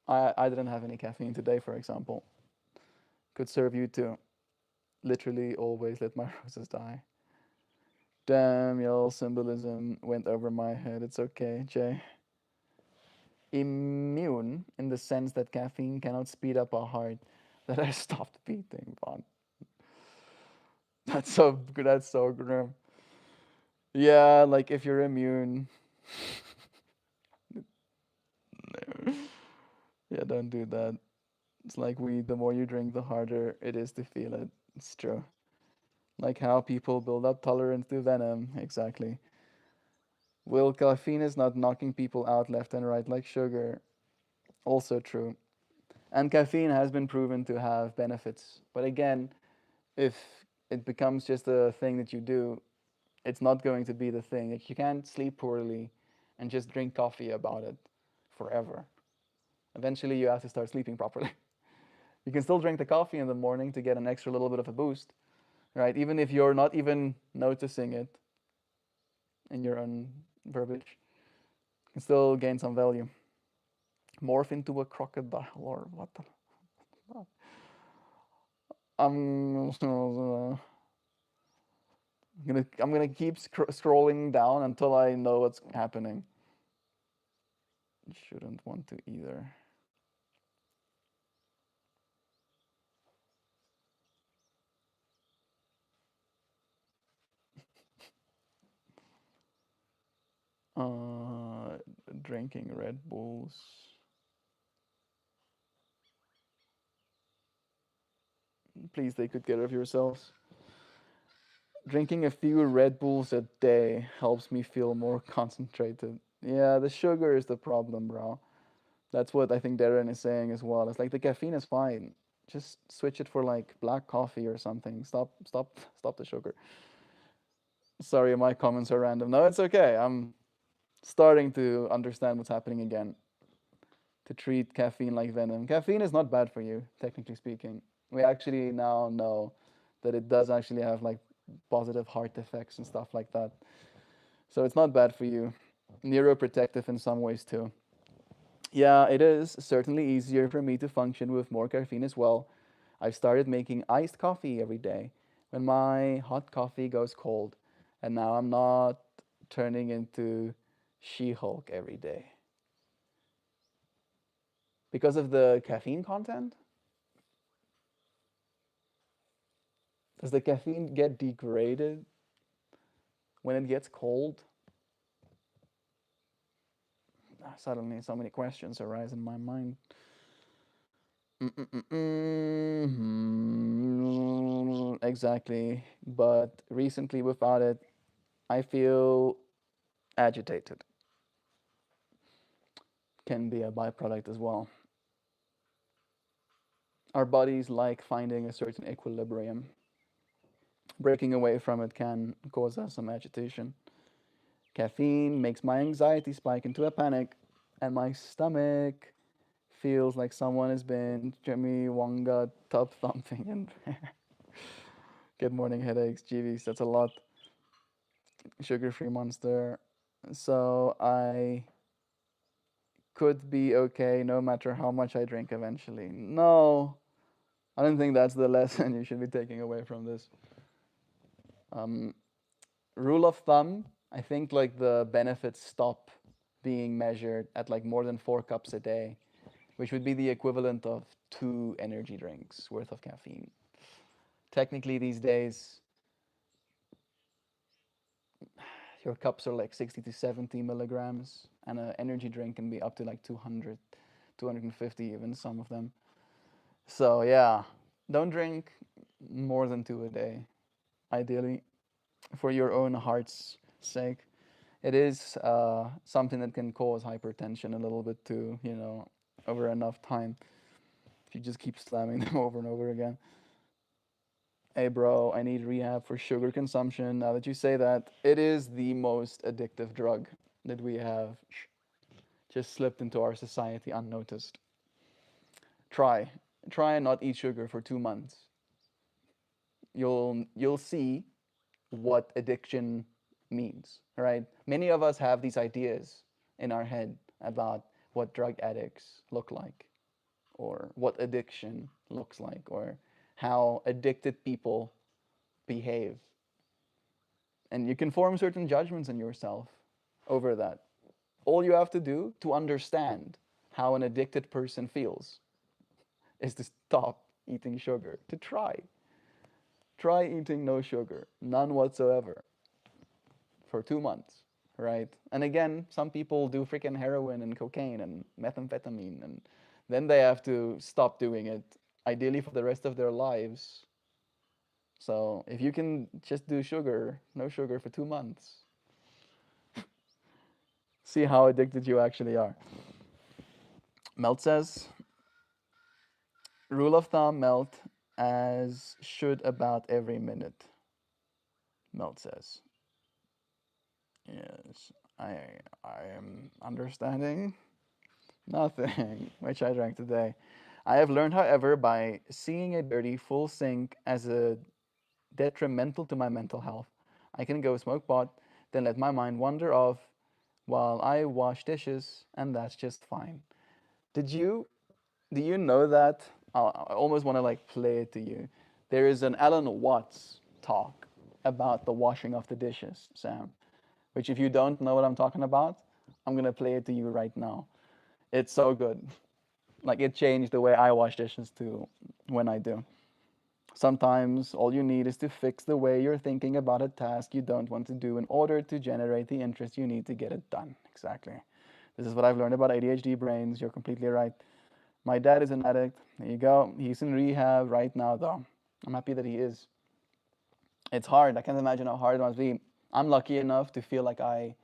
I didn't have any caffeine today, for example. Could serve you too. Literally always let my roses die. Damn, y'all, symbolism went over my head. It's okay, Jay. Immune in the sense that caffeine cannot speed up a heart that has stopped beating, Vaughn. That's so grim. Yeah, like if you're immune. Yeah, don't do that. It's like weed, the more you drink, the harder it is to feel it. It's true. Like how people build up tolerance to venom. Exactly. Will caffeine is not knocking people out left and right like sugar. Also true. And caffeine has been proven to have benefits. But again, if it becomes just a thing that you do, it's not going to be the thing. Like you can't sleep poorly and just drink coffee about it forever. Eventually, you have to start sleeping properly. You can still drink the coffee in the morning to get an extra little bit of a boost, right? Even if you're not even noticing it in your own verbiage, you can still gain some value. Morph into a crocodile or what the. I'm I'm gonna keep scrolling down until I know what's happening. Shouldn't want to either. Uh, Drinking Red Bulls. Please take good care of yourselves. Drinking a few Red Bulls a day helps me feel more concentrated. Yeah, the sugar is the problem, bro. That's what I think Darren is saying as well. It's like the caffeine is fine. Just switch it for like black coffee or something. Stop the sugar. Sorry, my comments are random. No, it's okay. I'm starting to understand what's happening again. To treat caffeine like venom. Caffeine is not bad for you, technically speaking. We actually now know that it does actually have like positive heart effects and stuff like that. So it's not bad for you. Neuroprotective in some ways too. Yeah, it is certainly easier for me to function with more caffeine as well. I've started making iced coffee every day when my hot coffee goes cold. And now I'm not turning into She Hulk every day. Because of the caffeine content? Does the caffeine get degraded when it gets cold? Suddenly, so many questions arise in my mind. Exactly. But recently, without it, I feel agitated. Can be a byproduct as well. Our bodies like finding a certain equilibrium. Breaking away from it can cause us some agitation. Caffeine makes my anxiety spike into a panic, and my stomach feels like someone has been Jimmy Wonga tub thumping in there. Good morning headaches, GVs, that's a lot. Sugar free monster. So I could be okay no matter how much I drink eventually. No, I don't think that's the lesson you should be taking away from this. Um, Rule of thumb, I think like the benefits stop being measured at like more than 4 cups a day, which would be the equivalent of 2 energy drinks worth of caffeine. Technically, these days, your cups are like 60 to 70 milligrams, and an energy drink can be up to like 200, 250, even some of them. So, yeah, don't drink more than 2 a day, ideally, for your own heart's sake. It is something that can cause hypertension a little bit too, over enough time. If you just keep slamming them over and over again. Hey, bro, I need rehab for sugar consumption. Now that you say that, it is the most addictive drug that we have just slipped into our society unnoticed. Try. Try and not eat sugar for 2 months. You'll see what addiction means, right? Many of us have these ideas in our head about what drug addicts look like, or what addiction looks like, or how addicted people behave. And you can form certain judgments in yourself over that. All you have to do to understand how an addicted person feels is to stop eating sugar, to try. Try eating no sugar, none whatsoever, for 2 months, right? And again, some people do freaking heroin and cocaine and methamphetamine, and then they have to stop doing it, ideally for the rest of their lives. So if you can just do sugar, no sugar for 2 months, see how addicted you actually are. Melt says, rule of thumb, Melt, as should about every minute. Melt says, yes, I, I am understanding nothing, which I drank today. I have learned, however, by seeing a dirty full sink as a detrimental to my mental health, I can go smoke pot, then let my mind wander off while I wash dishes, and that's just fine. Did you do you know that? I almost want to like play it to you. There is an Alan Watts talk about the washing of the dishes, Sam. Which, if you don't know what I'm talking about, I'm gonna play it to you right now. It's so good. Like it changed the way I wash dishes too when I do. Sometimes all you need is to fix the way you're thinking about a task you don't want to do in order to generate the interest you need to get it done. Exactly. This is what I've learned about ADHD brains. You're completely right. My dad is an addict. There you go. He's in rehab right now, though. I'm happy that he is. It's hard. I can't imagine how hard it must be. I'm lucky enough to feel like I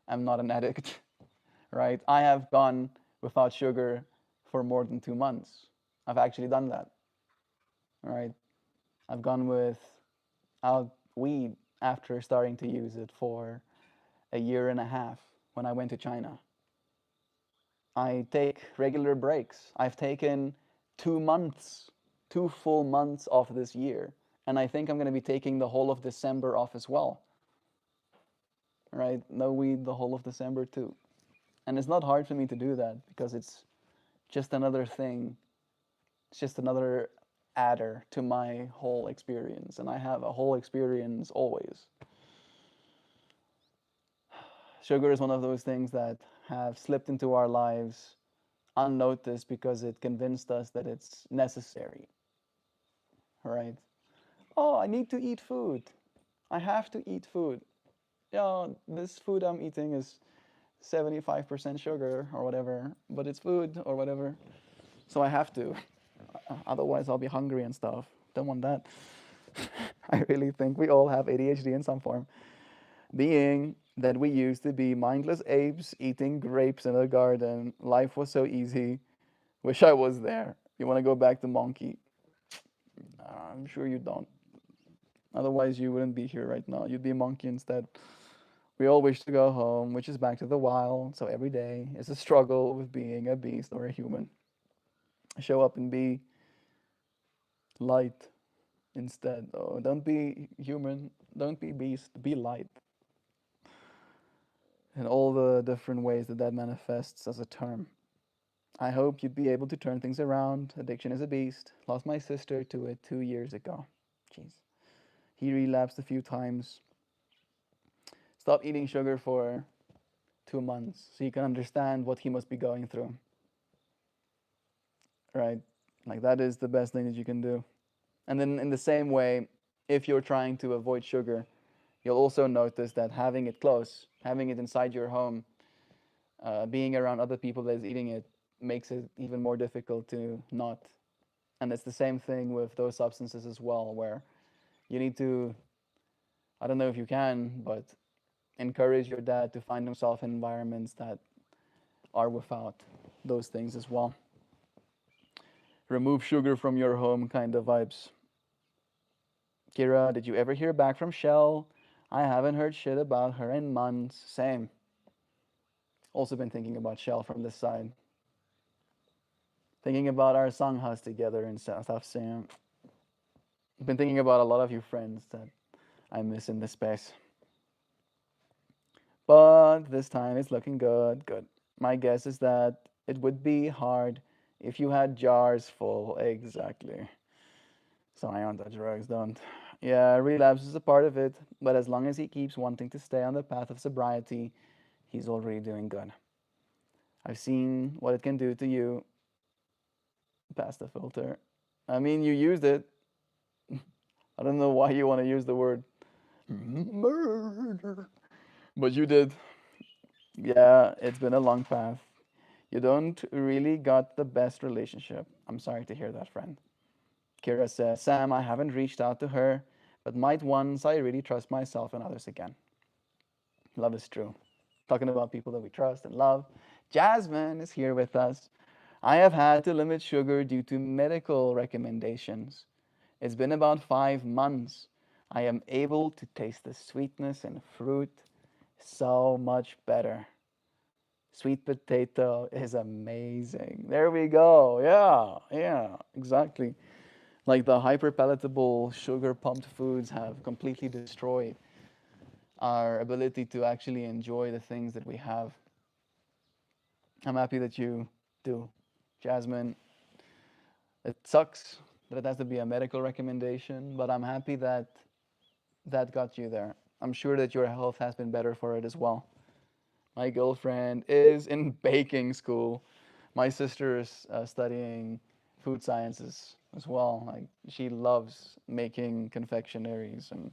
am not an addict, right? I have gone without sugar for more than 2 months. I've actually done that, right? I've gone without weed after starting to use it for a year and a half when I went to China. I take regular breaks. I've taken 2 months, 2 full months off this year. And I think I'm going to be taking the whole of December off as well. Right? No weed the whole of December too. And it's not hard for me to do that because it's just another thing. It's just another adder to my whole experience. And I have a whole experience always. Sugar is one of those things that have slipped into our lives unnoticed because it convinced us that it's necessary, right? Oh, I need to eat food. I have to eat food. This food I'm eating is 75% sugar or whatever, but it's food or whatever. So I have to. Otherwise, I'll be hungry and stuff. Don't want that. I really think we all have ADHD in some form. Being that we used to be mindless apes eating grapes in a garden, life was so easy. Wish I was there. You want to go back to monkey? I'm sure you don't. Otherwise, you wouldn't be here right now. You'd be a monkey instead. We all wish to go home, which is back to the wild. So every day is a struggle with being a beast or a human. Show up and be light instead. Oh, don't be human. Don't be beast. Be light. And all the different ways that that manifests as a term. I hope you'd be able to turn things around. Addiction is a beast. Lost my sister to it 2 years ago. Jeez. He relapsed a few times. Stopped eating sugar for 2 months so you can understand what he must be going through. Right? Like, that is the best thing that you can do. And then, in the same way, if you're trying to avoid sugar, you'll also notice that having it close, having it inside your home, being around other people that is eating it, makes it even more difficult to not. And it's the same thing with those substances as well, where you need to, I don't know if you can, but encourage your dad to find himself in environments that are without those things as well. Remove sugar from your home kind of vibes. Kira, did you ever hear back from Shell? I haven't heard shit about her in months. Same. Also been thinking about Shell from this side. Thinking about our Sangha's together and stuff. Sam. Been thinking about a lot of you friends that I miss in this space. But this time it's looking good. Good. My guess is that it would be hard if you had jars full. Exactly. So I on the drugs, don't. Yeah, relapse is a part of it, but as long as he keeps wanting to stay on the path of sobriety, he's already doing good. I've seen what it can do to you. Past the filter. I mean, you used it. I don't know why you want to use the word murder, but you did. Yeah, it's been a long path. You don't really got the best relationship. I'm sorry to hear that, friend. Kira says, Sam, I haven't reached out to her, but might once I really trust myself and others again. Love is true. Talking about people that we trust and love. Jasmine is here with us. I have had to limit sugar due to medical recommendations. It's been about 5 months. I am able to taste the sweetness in fruit so much better. Sweet potato is amazing. There we go. Yeah, exactly. Like, the hyperpalatable sugar pumped foods have completely destroyed our ability to actually enjoy the things that we have. I'm happy that you do, Jasmine. It sucks that it has to be a medical recommendation, but I'm happy that that got you there. I'm sure that your health has been better for it as well. My girlfriend is in baking school. My sister is studying food sciences as well. Like, she loves making confectionaries and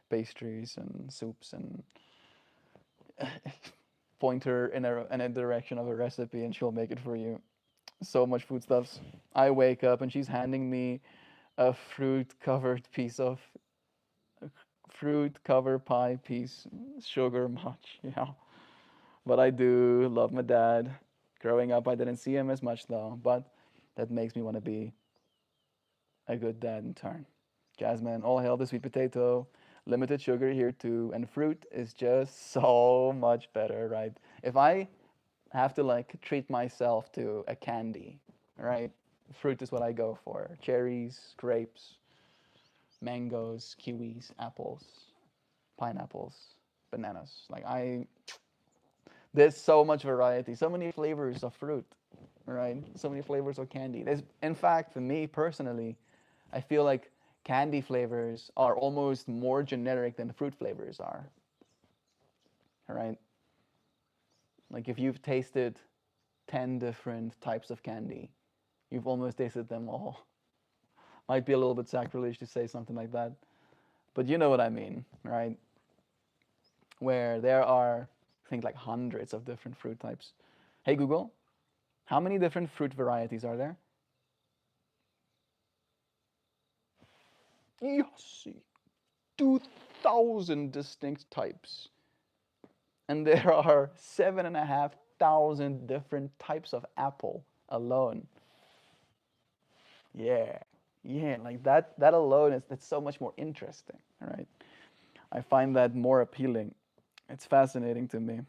pastries and soups, and point her in a direction of a recipe and she'll make it for you. So much foodstuffs. I wake up and she's handing me a fruit cover pie piece, sugar much, yeah. But I do love my dad. Growing up, I didn't see him as much though, but that makes me want to be a good dad in turn. Jasmine, all hail the sweet potato. Limited sugar here too, and fruit is just so much better, right? If I have to, like, treat myself to a candy, right? Fruit is what I go for. Cherries, grapes, mangoes, kiwis, apples, pineapples, bananas. Like, there's so much variety, so many flavors of fruit, right? So many flavors of candy. There's, in fact, for me personally, I feel like candy flavors are almost more generic than fruit flavors are, right? Like, if you've tasted 10 different types of candy, you've almost tasted them all. Might be a little bit sacrilege to say something like that, but you know what I mean, right? Where there are, I think, like hundreds of different fruit types. Hey Google, how many different fruit varieties are there? Yes, 2,000 distinct types. And there are 7,500 different types of apple alone. Yeah, yeah, like that alone is that's so much more interesting, right? I find that more appealing. It's fascinating to me.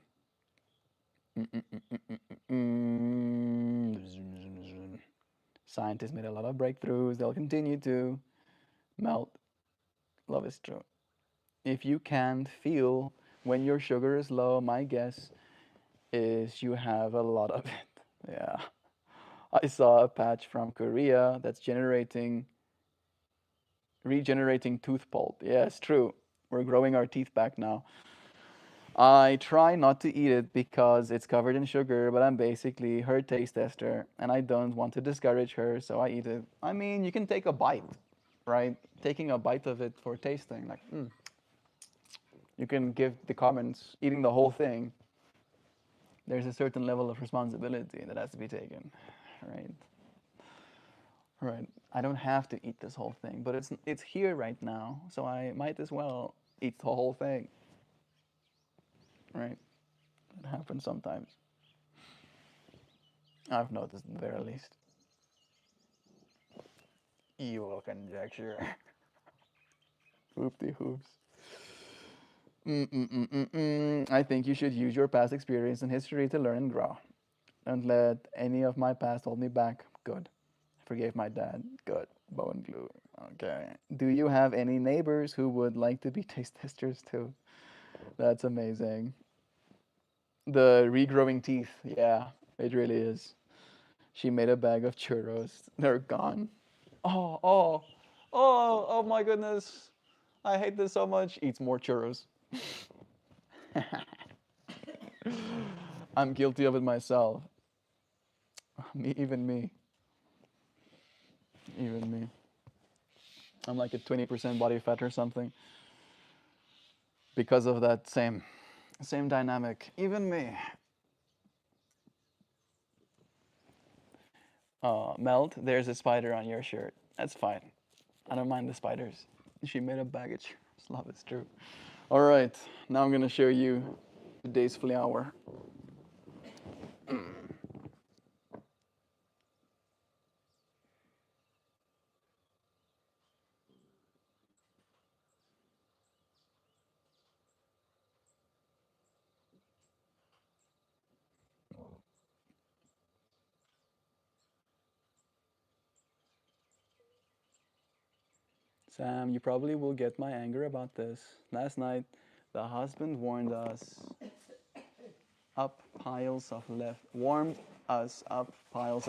Scientists made a lot of breakthroughs. They'll continue to melt. Love is true. If you can't feel when your sugar is low, my guess is you have a lot of it. Yeah. I saw a patch from Korea that's regenerating tooth pulp. Yeah, it's true. We're growing our teeth back now. I try not to eat it because it's covered in sugar, but I'm basically her taste tester and I don't want to discourage her, so I eat it. I mean, you can take a bite, right? Taking a bite of it for tasting, like, you can give the comments, eating the whole thing. There's a certain level of responsibility that has to be taken, right? Right. I don't have to eat this whole thing, but it's here right now, so I might as well eat the whole thing, right? It happens sometimes. I've noticed at the very least. Evil conjecture. Hoopty hoops. I think you should use your past experience and history to learn and grow. Don't let any of my past hold me back. Good. I forgave my dad. Good. Bow and glue. Okay. Do you have any neighbors who would like to be taste testers too? That's amazing. The regrowing teeth. Yeah, it really is. She made a bag of churros. They're gone. Oh, oh, oh my goodness. I hate this so much. Eats more churros. I'm guilty of it myself. Me, even me. Even me. I'm like at 20% body fat or something because of that same dynamic. Even me. Melt, there's a spider on your shirt. That's fine. I don't mind the spiders. She made a bag of churros. Love is true. All right, now I'm gonna show you today's flower. Sam, you probably will get my anger about this. Last night, the husband warmed us up piles of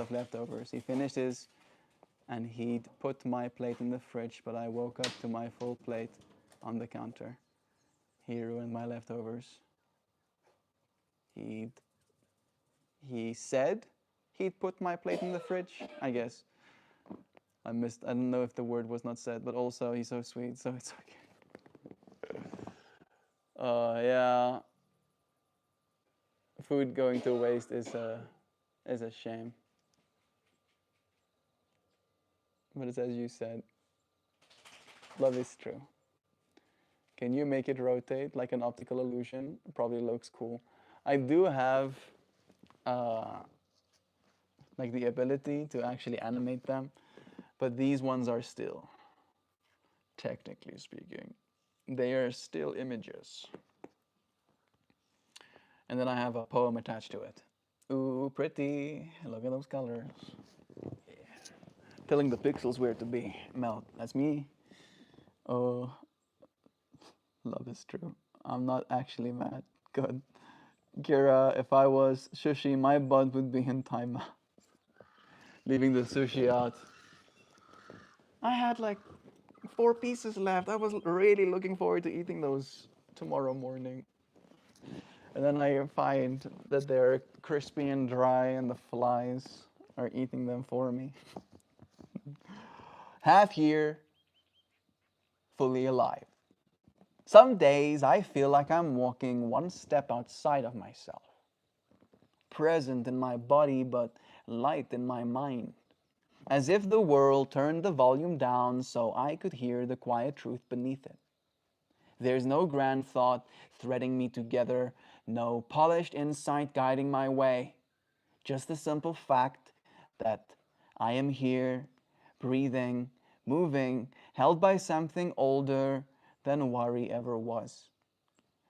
leftovers. He finished his and he'd put my plate in the fridge, but I woke up to my full plate on the counter. He ruined my leftovers. He'd he said he'd put my plate in the fridge, I guess. I missed. I don't know if the word was not said, but also he's so sweet, so it's okay. Yeah. Food going to waste is a shame. But it's as you said, love is true. Can you make it rotate like an optical illusion? Probably looks cool. I do have uh, like the ability to actually animate them, but these ones are still, technically speaking, they are still images. And then I have a poem attached to it. Ooh, pretty. Look at those colors. Yeah. Telling the pixels where to be. Melt. That's me. Oh, love is true. I'm not actually mad. Good. Kira, if I was sushi, my butt would be in timeout. Leaving the sushi out. I had like 4 pieces left. I was really looking forward to eating those tomorrow morning. And then I find that they're crispy and dry and the flies are eating them for me. Half year, fully alive. Some days I feel like I'm walking one step outside of myself. Present in my body, but light in my mind. As if the world turned the volume down so I could hear the quiet truth beneath it. There's no grand thought threading me together, no polished insight guiding my way. Just the simple fact that I am here, breathing, moving, held by something older than worry ever was.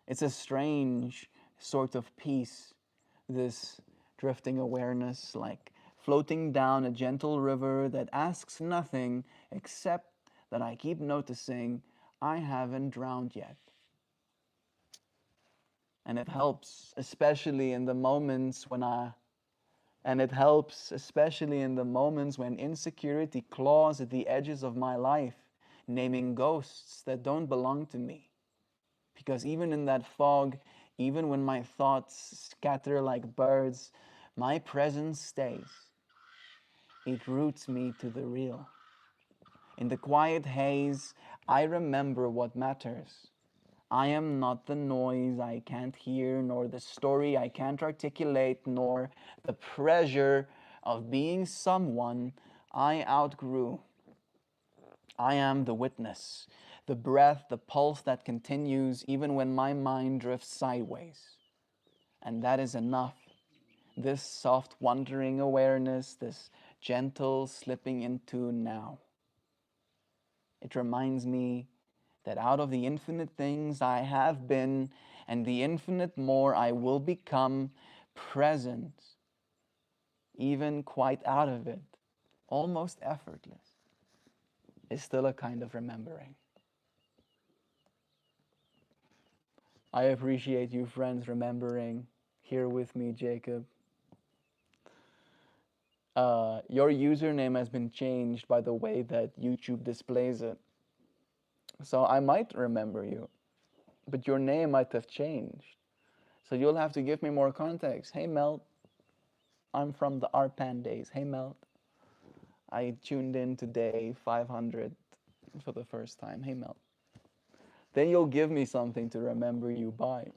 It's a strange sort of peace, this drifting awareness, like floating down a gentle river that asks nothing except that I keep noticing I haven't drowned yet. And it helps, especially in the moments when insecurity claws at the edges of my life, naming ghosts that don't belong to me. Because even in that fog, even when my thoughts scatter like birds, my presence stays. It roots me to the real. In the quiet haze, I remember what matters. I am not the noise I can't hear, nor the story I can't articulate, nor the pressure of being someone I outgrew. I am the witness, the breath, the pulse that continues even when my mind drifts sideways. And that is enough. This soft, wandering awareness, this gentle slipping into now. It reminds me that out of the infinite things I have been and the infinite more I will become, present, even quite out of it, almost effortless, is still a kind of remembering. I appreciate you, friends, remembering here with me, Jacob. Your username has been changed by the way that YouTube displays it. So I might remember you, but your name might have changed. So you'll have to give me more context. Hey, Melt. I'm from the RPAN days. Hey, Melt. I tuned in today 500 for the first time. Hey, Melt. Then you'll give me something to remember you by.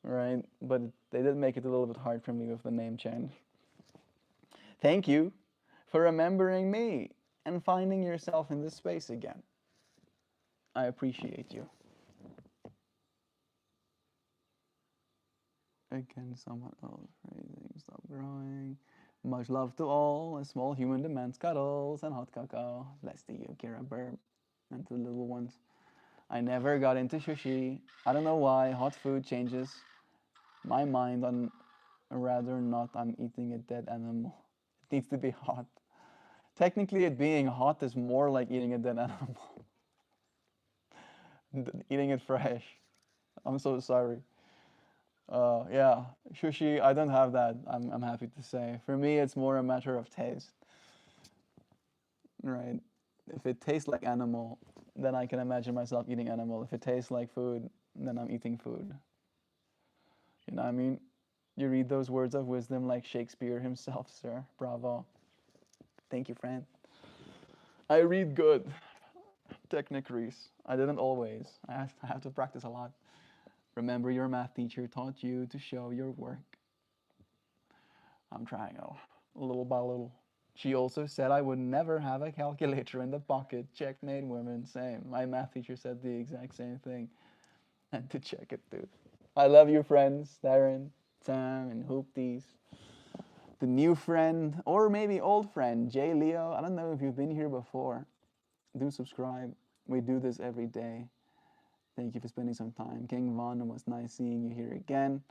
Right? But they did make it a little bit hard for me with the name change. Thank you for remembering me and finding yourself in this space again. I appreciate you. Again, someone else phrasing, stop growing. Much love to all, a small human demands cuddles and hot cocoa. Bless to you, Kira Burb, and to the little ones. I never got into sushi. I don't know why. Hot food changes my mind on rather not I'm eating a dead animal. It needs to be hot. Technically, it being hot is more like eating a dead animal. Eating it fresh. I'm so sorry. Yeah, sushi, I don't have that, I'm happy to say. For me, it's more a matter of taste, right? If it tastes like animal, then I can imagine myself eating animal. If it tastes like food, then I'm eating food. You know what I mean? You read those words of wisdom like Shakespeare himself, sir. Bravo. Thank you, friend. I read good. Technic Reese. I didn't always. I have to practice a lot. Remember your math teacher taught you to show your work. I'm trying, little by little. She also said I would never have a calculator in the pocket. Checkmate, women, same. My math teacher said the exact same thing. And to check it, dude. I love you, friends. Darren, Sam, and Hoopties. The new friend, or maybe old friend, Jay Leo. I don't know if you've been here before. Do subscribe. We do this every day. Thank you for spending some time. King Von, it was nice seeing you here again.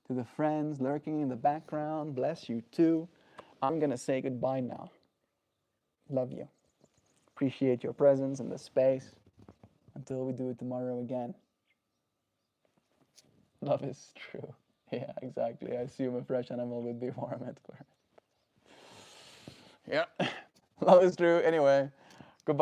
To the friends lurking in the background, bless you too. I'm going to say goodbye now. Love you. Appreciate your presence in the space. Until we do it tomorrow again. Love is true. Yeah, exactly. I assume a fresh animal would be warm at birth. Yeah, love is true. Anyway.